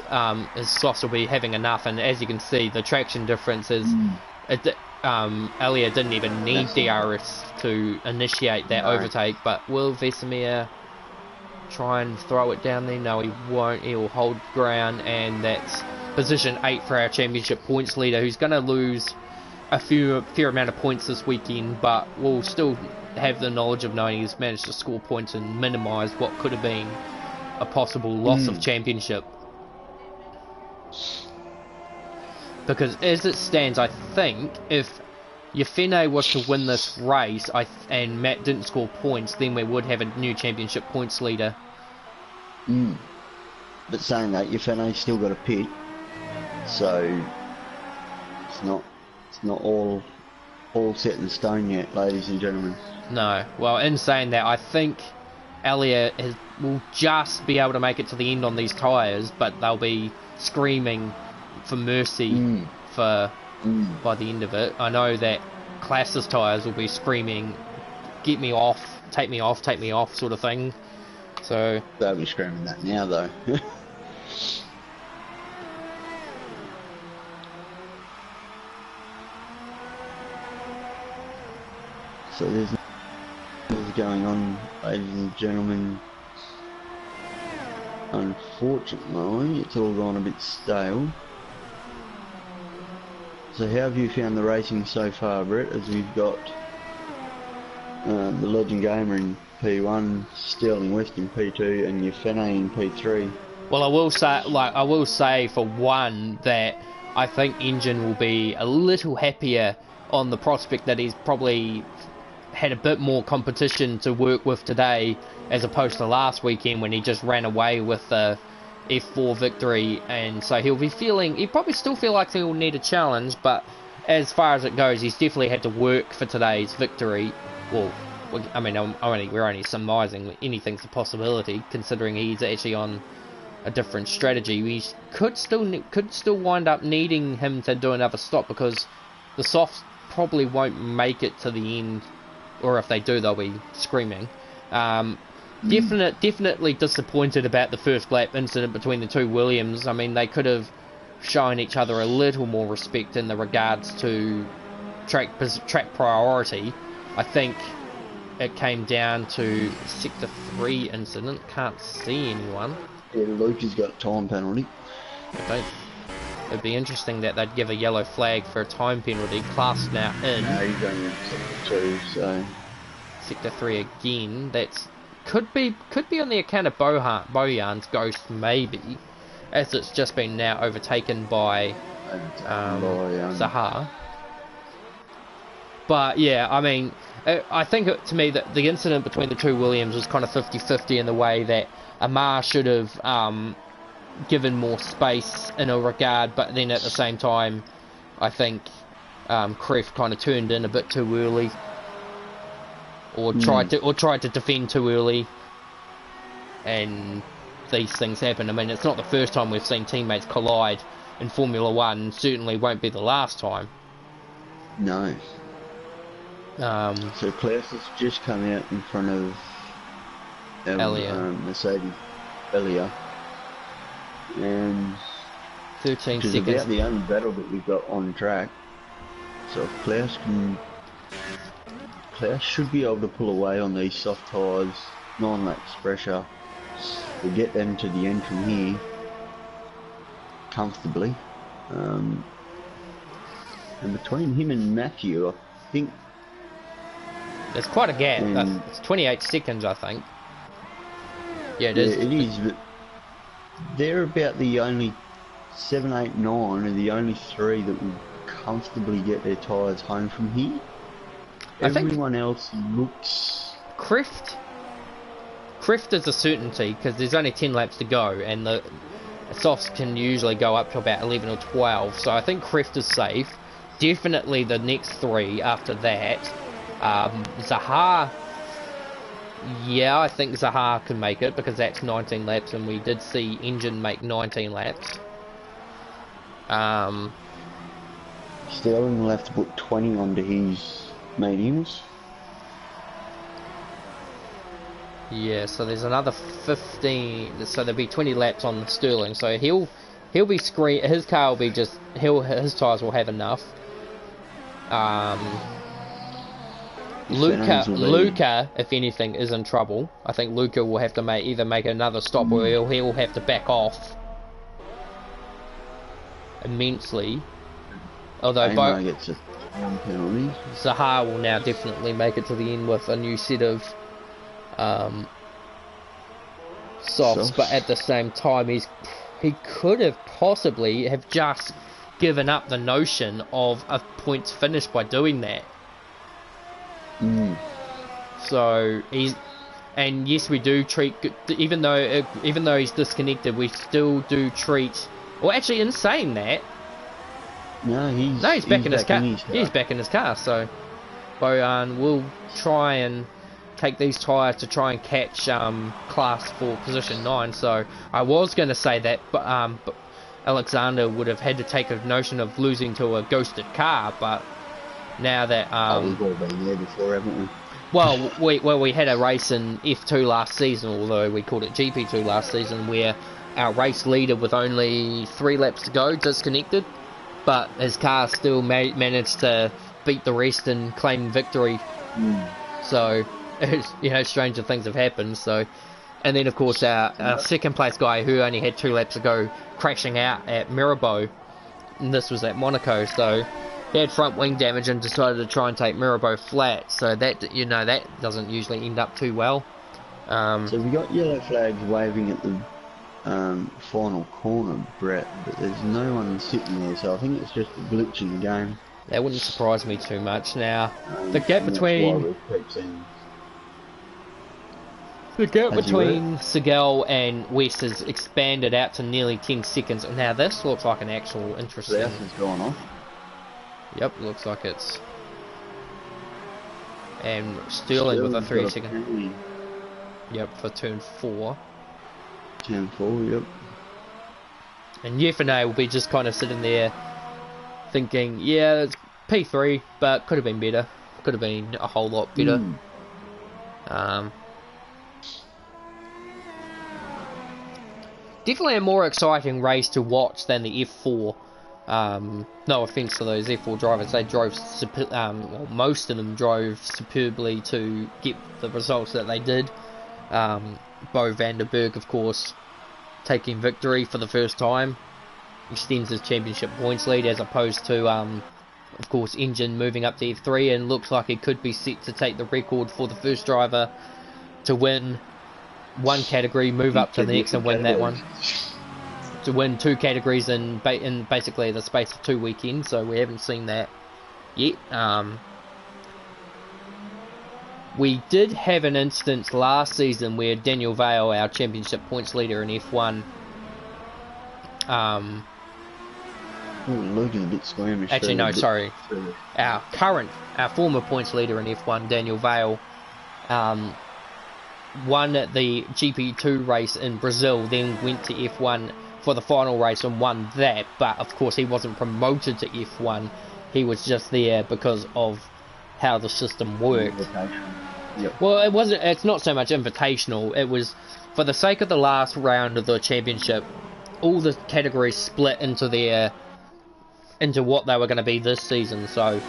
softs will be having enough, and as you can see, the traction difference is. Elia didn't even need DRS to initiate that overtake, but will Visimir try and throw it down there? No, he won't. He will hold ground, and that's position 8 for our championship points leader, who's going to lose a fair amount of points this weekend, but will still have the knowledge of knowing he's managed to score points and minimise what could have been a possible loss of championship. Because as it stands, I think if Yefene was to win this race and Matt didn't score points, then we would have a new championship points leader. But saying that, Yefene's still got a pit, so it's not all set in stone yet, ladies and gentlemen. No. Well, in saying that, I think Elia will just be able to make it to the end on these tyres, but they'll be screaming for mercy by the end of it. I know that Class's tyres will be screaming, "Get me off, take me off, take me off," sort of thing. So they'll be screaming that now, though. So there's going on, ladies and gentlemen. Unfortunately, it's all gone a bit stale. So how have you found the racing so far, Brett, as we've got the Legend Gamer in P1, Sterling West in P2, and your Fene in P3? Well, I will say for one that I think Engine will be a little happier on the prospect that he's probably had a bit more competition to work with today, as opposed to last weekend when he just ran away with the F4 victory, and so he'll probably still feel like he'll need a challenge, but as far as it goes, he's definitely had to work for today's victory. Well, I mean, we're only surmising anything's a possibility, considering he's actually on a different strategy. We could still wind up needing him to do another stop, because the softs probably won't make it to the end, or if they do, they'll be screaming. Definitely disappointed about the first lap incident between the two Williams. I mean, they could have shown each other a little more respect in the regards to track priority. I think it came down to Sector 3 incident. Can't see anyone. Yeah, Luke has got a time penalty. It'd be interesting that they'd give a yellow flag for a time penalty. Class now in. No, he's only in Sector 2, so... Sector 3 again. That's could be on the account of Bojan's ghost, maybe, as it's just been now overtaken by Zahar. But yeah, I mean, I think to me that the incident between the two Williams was kind of 50-50 in the way that Amar should have given more space in a regard, but then at the same time, I think Kref kind of turned in a bit too early, or tried to defend too early, and these things happen. I mean, it's not the first time we've seen teammates collide in Formula One. Certainly won't be the last time. No. So Klaus has just come out in front of Mercedes Elia, and 13 which is seconds. About the only battle that we've got on track. So if Klaus should be able to pull away on these soft tyres, 9 laps pressure. We'll get them to the end from here comfortably. And between him and Matthew, I think there's quite a gap. It's 28 seconds, I think. Yeah, it is. It is, but they're about the only 7, 8, 9 are the only 3 that will comfortably get their tyres home from here. Everyone else looks... Kreft is a certainty, because there's only 10 laps to go, and the softs can usually go up to about 11 or 12, so I think Kreft is safe. Definitely the next 3 after that. Zahar, yeah, I think Zahar can make it, because that's 19 laps, and we did see Engine make 19 laps. Sterling will have to put 20 onto his mediums. Yeah, so there's another 15, so there'll be 20 laps on Sterling, so he'll be his car will be just, his tyres will have enough. Luca, if anything, is in trouble. I think Luca will have to either make another stop, or he'll have to back off immensely. Although Zahar will now definitely make it to the end with a new set of softs, but at the same time he could have possibly have just given up the notion of a points finish by doing that. So and yes, we do treat, even though he's disconnected, we still do treat. Well, actually, in saying that, he's back in his car. He's back in his car. So Bojan will try and take these tyres to try and catch Class for position 9. So I was going to say that, but Alexander would have had to take a notion of losing to a ghosted car, but now that we've all been there before, haven't we? we had a race in F2 last season, although we called it GP2 last season, where our race leader with only 3 laps to go disconnected, but his car still managed to beat the rest and claim victory. So, stranger things have happened. So, and then of course our second place guy, who only had 2 laps to go, crashing out at Mirabeau, and this was at Monaco. So he had front wing damage and decided to try and take Mirabeau flat. So that that doesn't usually end up too well. So we got yellow flags waving at the final corner, Brett, but there's no one sitting there, so I think it's just a glitch in the game. That wouldn't surprise me too much. Now, the gap between Sigel and West has expanded out to nearly 10 seconds. Now this looks like an actual interesting... South has gone off. Yep, looks like it's... And Sterling with a 3-second... Yep, for turn 4. Turn 4, yep. And Yefene will be just kind of sitting there thinking, yeah, it's P3, but could have been better. Could have been a whole lot better. Definitely a more exciting race to watch than the F4. No offense to those F4 drivers, they drove, well, most of them drove superbly to get the results that they did. Bo Vanderberg, of course, taking victory for the first time, extends his championship points lead, as opposed to, of course, Engine moving up to F3, and looks like it could be set to take the record for the first driver to win one category, move up to the next and win that one. To win 2 categories in basically the space of 2 weekends, so we haven't seen that yet. We did have an instance last season where Daniel Vale, our championship points leader in F1, looking a bit squeamish. Actually, no, sorry. Our former points leader in F1, Daniel Vale, won the GP2 race in Brazil, then went to F1 for the final race and won that, but of course he wasn't promoted to F1, he was just there because of how the system worked. Yep. Well, it's not so much invitational, it was for the sake of the last round of the championship, all the categories split into what they were going to be this season, so...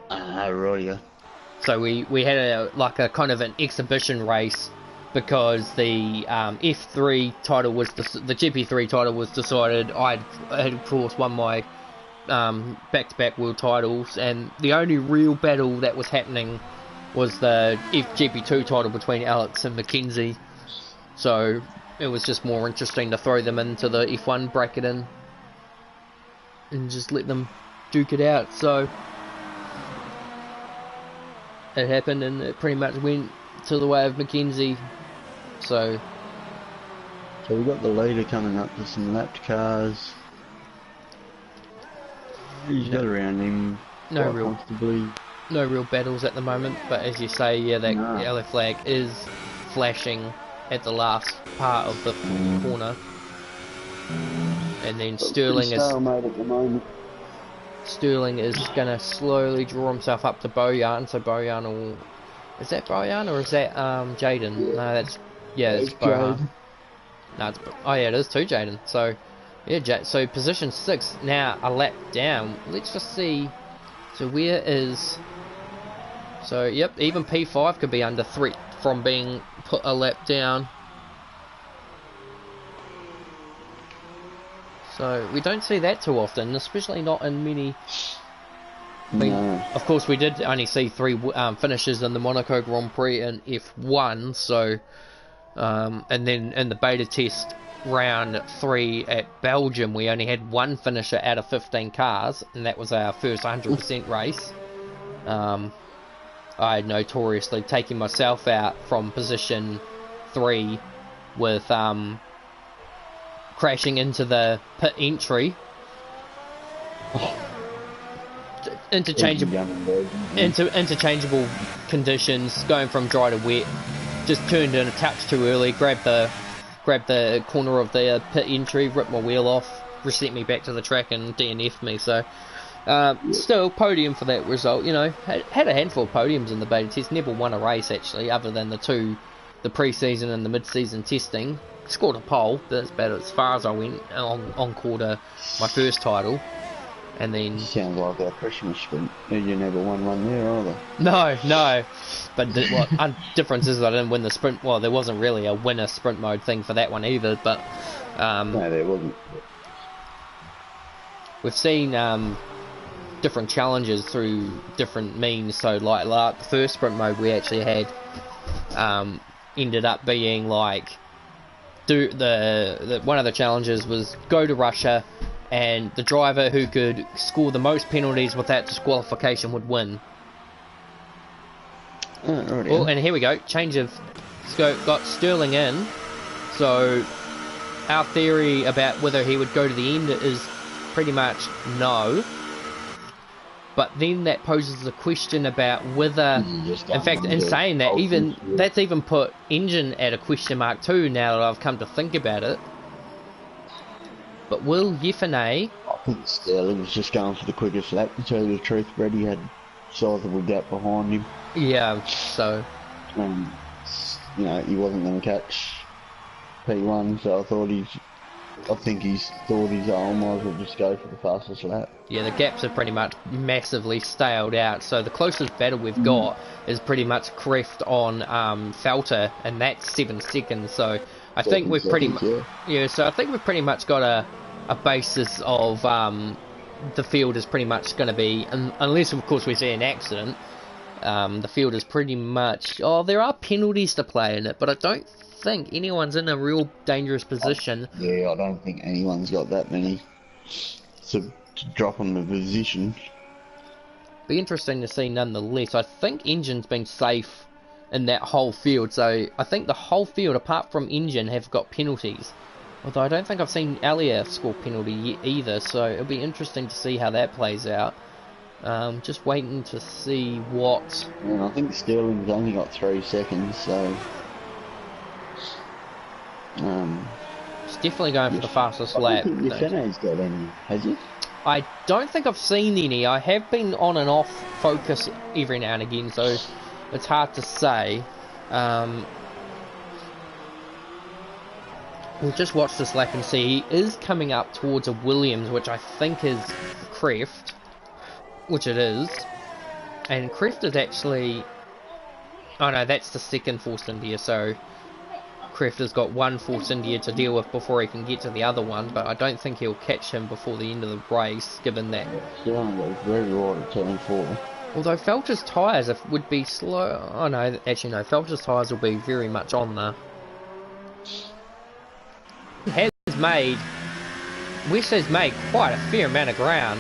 right, yeah. So we had a kind of an exhibition race, because the F3 title was the GP3 title was decided. I had of course won my back-to-back world titles, and the only real battle that was happening was the GP2 title between Alex and Mackenzie. So it was just more interesting to throw them into the F1 bracket and just let them duke it out. So it happened, and it pretty much went to the way of Mackenzie. So we've got the leader coming up with some lapped cars. He's got around him quite comfortably. No real battles at the moment, but as you say, yeah, that yellow flag is flashing at the last part of the corner. And then Sterling is gonna slowly draw himself up to Bojan, so Bojan will... Is that Bojan or is that Jaden? No, that's Bojan. No, it's, oh yeah, it is too, Jaden. So yeah, so position 6 now, a lap down. Let's just see. So where is? So yep, even P5 could be under threat from being put a lap down. So we don't see that too often, especially not in many. Of course, we did only see 3 finishes in the Monaco Grand Prix in F1, so and then in the beta test round 3 at Belgium, we only had 1 finisher out of 15 cars, and that was our first 100% race. I had notoriously taken myself out from position 3 with crashing into the pit entry. Interchangeable conditions, going from dry to wet. Just turned in a touch too early, grabbed the corner of the pit entry, ripped my wheel off, reset me back to the track and DNF'd me. So Still, podium for that result. You know, had a handful of podiums in the beta test. Never won a race actually, other than the pre-season and the mid-season testing. Scored a pole. That's about as far as I went on quarter my first title. And then Sounds like our Christmas sprint. You never won one there either. No. But the difference is I didn't win the sprint. Well, there wasn't really a winner sprint mode thing for that one either. But no, there wasn't. We've seen different challenges through different means. So like the first sprint mode we actually had ended up being like one of the challenges was go to Russia, and the driver who could score the most penalties without disqualification would win. Oh, and here we go. Change of scope. Got Sterling in. So our theory about whether he would go to the end is pretty much no. But then that poses a question about whether, in fact, in saying that, that's even put Engine at a question mark too. Now that I've come to think about it. But will Yefene... I think Sterling was just going for the quickest lap, to tell you the truth. Brady had a sizable gap behind him. Yeah, so... you know, he wasn't going to catch P1, so I think he's thought I might as well just go for the fastest lap. Yeah, the gaps have pretty much massively staled out, so the closest battle we've got is pretty much Kreft on Felter, and that's 7 seconds, so... I think we've pretty much so I think we've pretty much got a basis of the field is pretty much going to be, unless of course we see an accident, the field is pretty much, there are penalties to play in it, but I don't think anyone's in a real dangerous position. I don't think anyone's got that many to drop on the position. Be interesting to see nonetheless. I think Engine's been safe in that whole field, so I think the whole field apart from Engine have got penalties, although I don't think I've seen Alia score penalty either, so it'll be interesting to see how that plays out. Just waiting to see what... I think Sterling's only got 3 seconds, so... it's definitely going for the fastest lap. I don't think Yefene's got any, has he? I don't think I've seen any. I have been on and off focus every now and again, so it's hard to say. We'll just watch this lap and see. He is coming up towards a Williams, which I think is Kreft, which it is. And Kreft is actually... oh no, that's the second Force India, so Kreft has got one Force India to deal with before he can get to the other one, but I don't think he'll catch him before the end of the race, given that... Sterling goes very wide at turn 4. Although Felter's tyres would be slow... oh no, actually no, Felter's tyres will be very much on there. West has made quite a fair amount of ground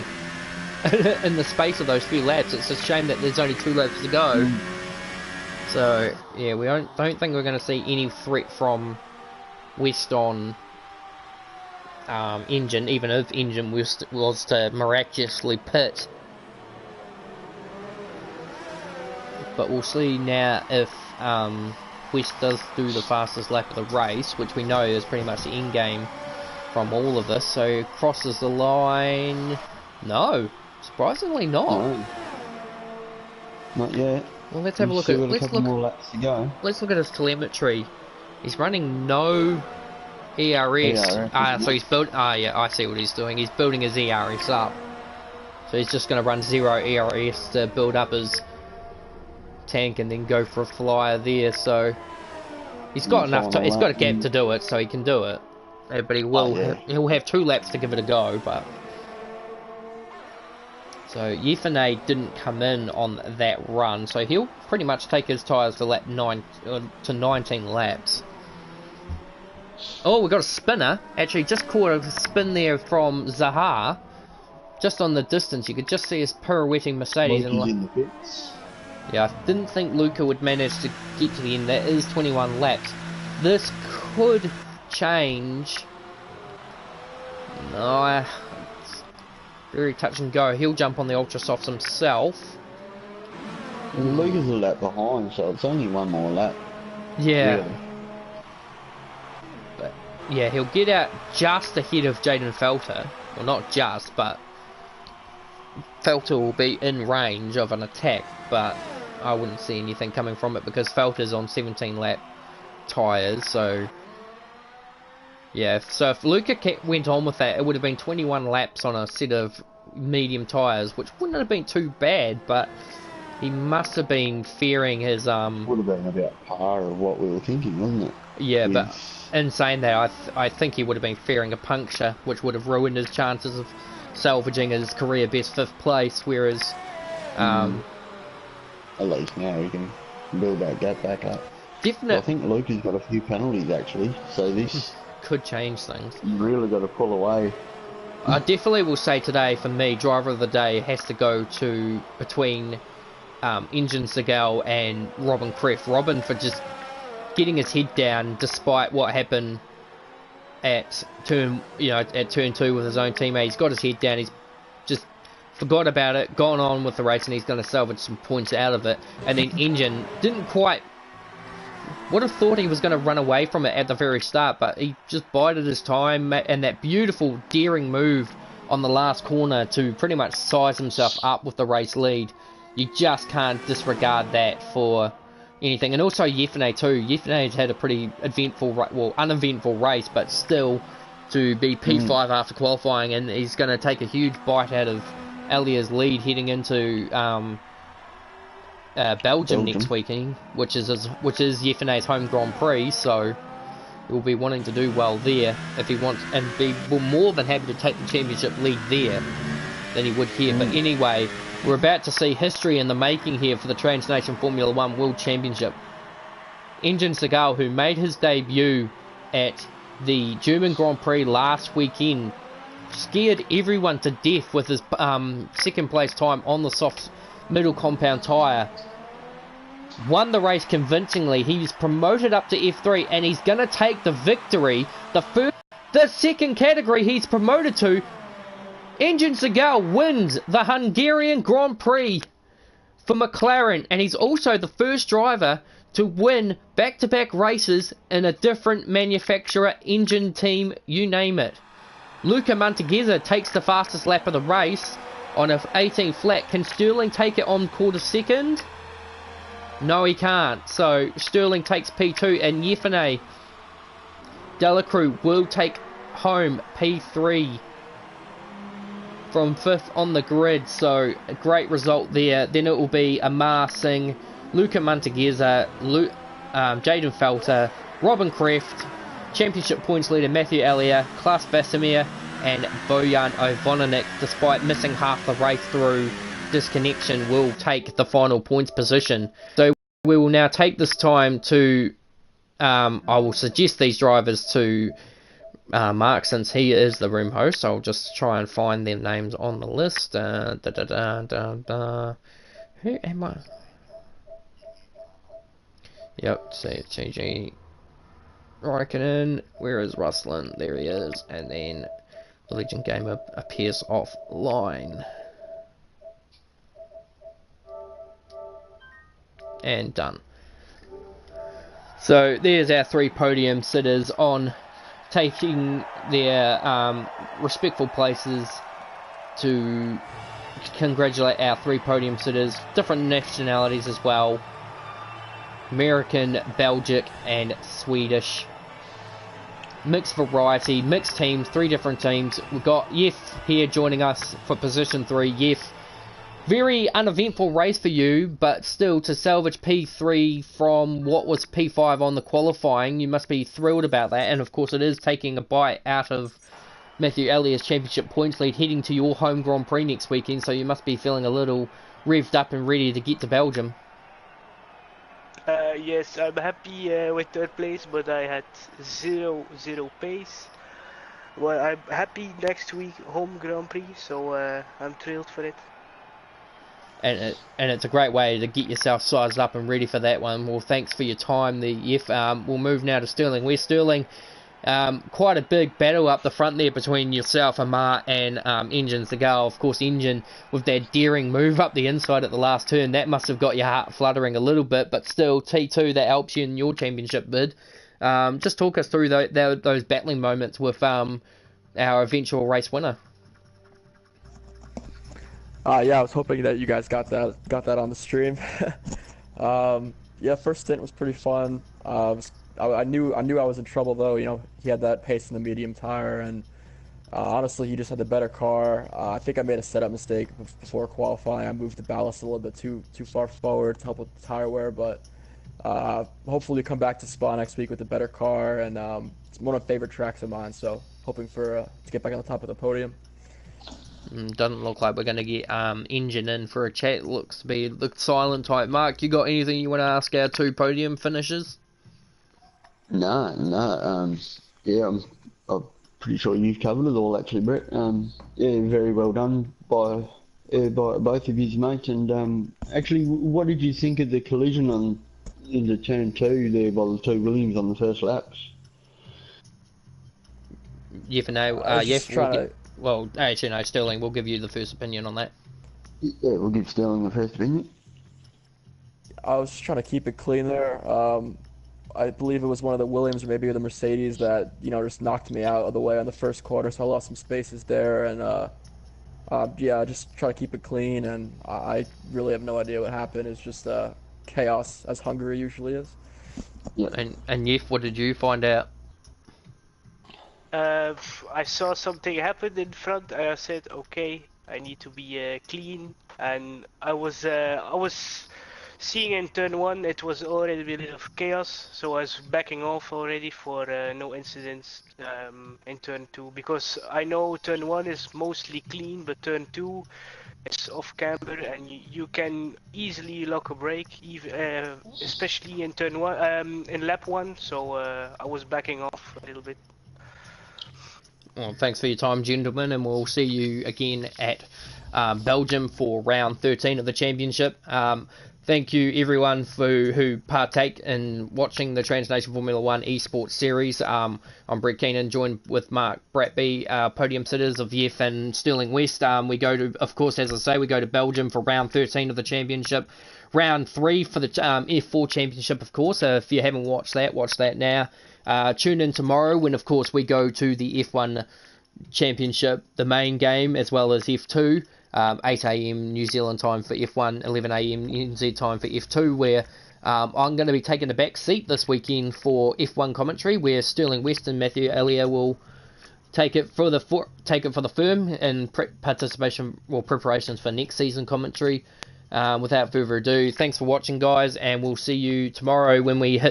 in the space of those few laps. It's a shame that there's only 2 laps to go. So, yeah, we don't think we're going to see any threat from West on Engine, even if Engine was to miraculously pit. But we'll see now if West does do the fastest lap of the race, which we know is pretty much the end game from all of this. So crosses the line. No, surprisingly not. No. Not yet. Well, let's have a look at. More laps to go. Let's look at his telemetry. He's running no ERS. So he's built. Yeah, I see what he's doing. He's building his ERS up. So he's just going to run 0 ERS to build up his tank and then go for a flyer there. So he's got enough. He's got a gap to do it, so he can do it. But he will. He'll have 2 laps to give it a go. But so Yefene didn't come in on that run, so he'll pretty much take his tyres to lap 19 laps. Oh, we got a spinner. Actually, just caught a spin there from Zahar. Just on the distance, you could just see his pirouetting Mercedes. In the pits. Yeah, I didn't think Luca would manage to get to the end. That is 21 laps. This could change. No, it's very touch and go. He'll jump on the Ultra Softs himself. And Luca's a lap behind, so it's only 1 more lap. Yeah. Really. But yeah, he'll get out just ahead of Jaden Felter. Well, not just, but Felter will be in range of an attack, but I wouldn't see anything coming from it because Felter's on 17 lap tyres, so yeah, so if Luca went on with that, it would have been 21 laps on a set of medium tyres, which wouldn't have been too bad, but he must have been fearing his Would have been about par of what we were thinking, wasn't it? yeah, but in saying that, I think he would have been fearing a puncture, which would have ruined his chances of salvaging his career best 5th place, whereas at least now he can build that gap back up. definitely, I think Luca's got a few penalties actually, so this could change things. you really got to pull away. I definitely will say today, for me, driver of the day has to go to between Engine Segal and Robin Kreff. Robin for just getting his head down despite what happened at turn 2 with his own teammate. He's got his head down. He's just forgot about it, gone on with the race, and he's going to salvage some points out of it. And then Engine didn't quite. Would have thought he was going to run away from it at the very start, but he just bided his time, and that beautiful daring move on the last corner to pretty much size himself up with the race lead. You just can't disregard that for anything. And also Yefene too. Yefene's had a pretty uneventful race, but still to be P5 after qualifying, and he's going to take a huge bite out of Elia's lead heading into Belgium next weekend, which is Yefene's home Grand Prix, so he'll be wanting to do well there if he wants, and be more than happy to take the championship lead there than he would here. But anyway, we're about to see history in the making here for the Transnation Formula 1 World Championship. Engine Segal, who made his debut at the German Grand Prix last weekend, scared everyone to death with his second place time on the soft middle compound tyre. Won the race convincingly. He's promoted up to F3 and he's going to take the victory. The second category he's promoted to. Engine Segal wins the Hungarian Grand Prix for McLaren, and he's also the first driver to win back-to-back races in a different manufacturer, engine, team, you name it. Luca Monteghezza takes the fastest lap of the race on a 18 flat. Can Sterling take it on quarter second? No, he can't. So Sterling takes P2, and Yefene Delacruz will take home P3 from 5th on the grid. So a great result there. Then it will be Amar Singh, Luca Monteghezza, Jaden Felter, Robin Kreff, championship points leader Matthew Elliott, Klaas Vassemir, and Bojan Ivoninik, despite missing half the race through disconnection, will take the final points position. So we will now take this time to, I will suggest these drivers to Mark, since he is the room host. I'll just try and find their names on the list. Who am I? Yep, so TG Raikkonen. Where is Ruslan? There he is. And then the Legend Gamer appears offline. And done. So there's our 3 podium sitters on taking their respectful places to congratulate our 3 podium sitters, different nationalities as well. American, Belgic, and Swedish. Mixed variety, mixed teams, 3 different teams. We've got Yef here joining us for position 3. Yef, very uneventful race for you, but still to salvage P3 from what was P5 on the qualifying, you must be thrilled about that. And of course it is taking a bite out of Matthew Elliott's championship points lead heading to your home Grand Prix next weekend, so you must be feeling a little revved up and ready to get to Belgium. Yes, I'm happy with 3rd place, but I had zero pace. Well, I'm happy next week home Grand Prix, so I'm thrilled for it. And it's a great way to get yourself sized up and ready for that one. Well, thanks for your time, we'll move now to Sterling. Where's Sterling? Quite a big battle up the front there between yourself, Amar, and Engine Segal. Of course, Engine with that daring move up the inside at the last turn, that must have got your heart fluttering a little bit, but still, T2, that helps you in your championship bid. Just talk us through those battling moments with our eventual race winner. Yeah, I was hoping that you guys got that on the stream. Yeah, first stint was pretty fun. I knew I was in trouble though. He had that pace in the medium tire, and honestly, he just had the better car. I think I made a setup mistake before qualifying. I moved the ballast a little bit too far forward to help with the tire wear, but hopefully come back to Spa next week with a better car, and it's one of my favorite tracks of mine. So hoping for to get back on the top of the podium. Doesn't look like we're going to get Engine in for a chat. Looks to be the silent type. Mark, you got anything you want to ask our two podium finishers? No, no. Yeah, I'm pretty sure you've covered it all, actually, Brett. Yeah, very well done by both of you mates. And actually, what did you think of the collision on into turn two there by the two Williams on the first laps? Yeah, for now. I was Yeah, just trying to. well, actually, no, Sterling, we'll give you the first opinion on that. Yeah, we'll give Sterling the first opinion. I was just trying to keep it clean there. I believe it was one of the Williams or maybe the Mercedes that just knocked me out of the way on the first quarter, so I lost some spaces there, and yeah, just try to keep it clean. And I really have no idea what happened. It's just chaos as Hungary usually is. Yeah. And Yef, what did you find out? I saw something happen in front. I said, okay, I need to be clean, and I was seeing in turn one it was already a bit of chaos, so I was backing off already for no incidents in turn two, because I know turn one is mostly clean, but turn two is off camber, and you can easily lock a brake, even especially in turn one, in lap one. So I was backing off a little bit. Well, thanks for your time, gentlemen, and we'll see you again at Belgium for round 13 of the championship. Thank you, everyone, who partake in watching the Transnation Formula 1 esports series. I'm Brett Keenan, joined with Mark Bratby, podium sitters of Yef and Sterling West. We go to, of course, as I say, we go to Belgium for round 13 of the championship. Round 3 for the F4 championship, of course. If you haven't watched that, watch that now. Tune in tomorrow when, of course, we go to the F1 Championship, the main game, as well as F2, 8 a.m. New Zealand time for F1, 11 a.m. NZ time for F2, where I'm going to be taking the back seat this weekend for F1 commentary, where Sterling West and Matthew Elliott will take it for the firm in preparations for next season commentary. Without further ado, thanks for watching, guys, and we'll see you tomorrow when we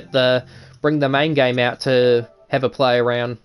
bring the main game out to have a play around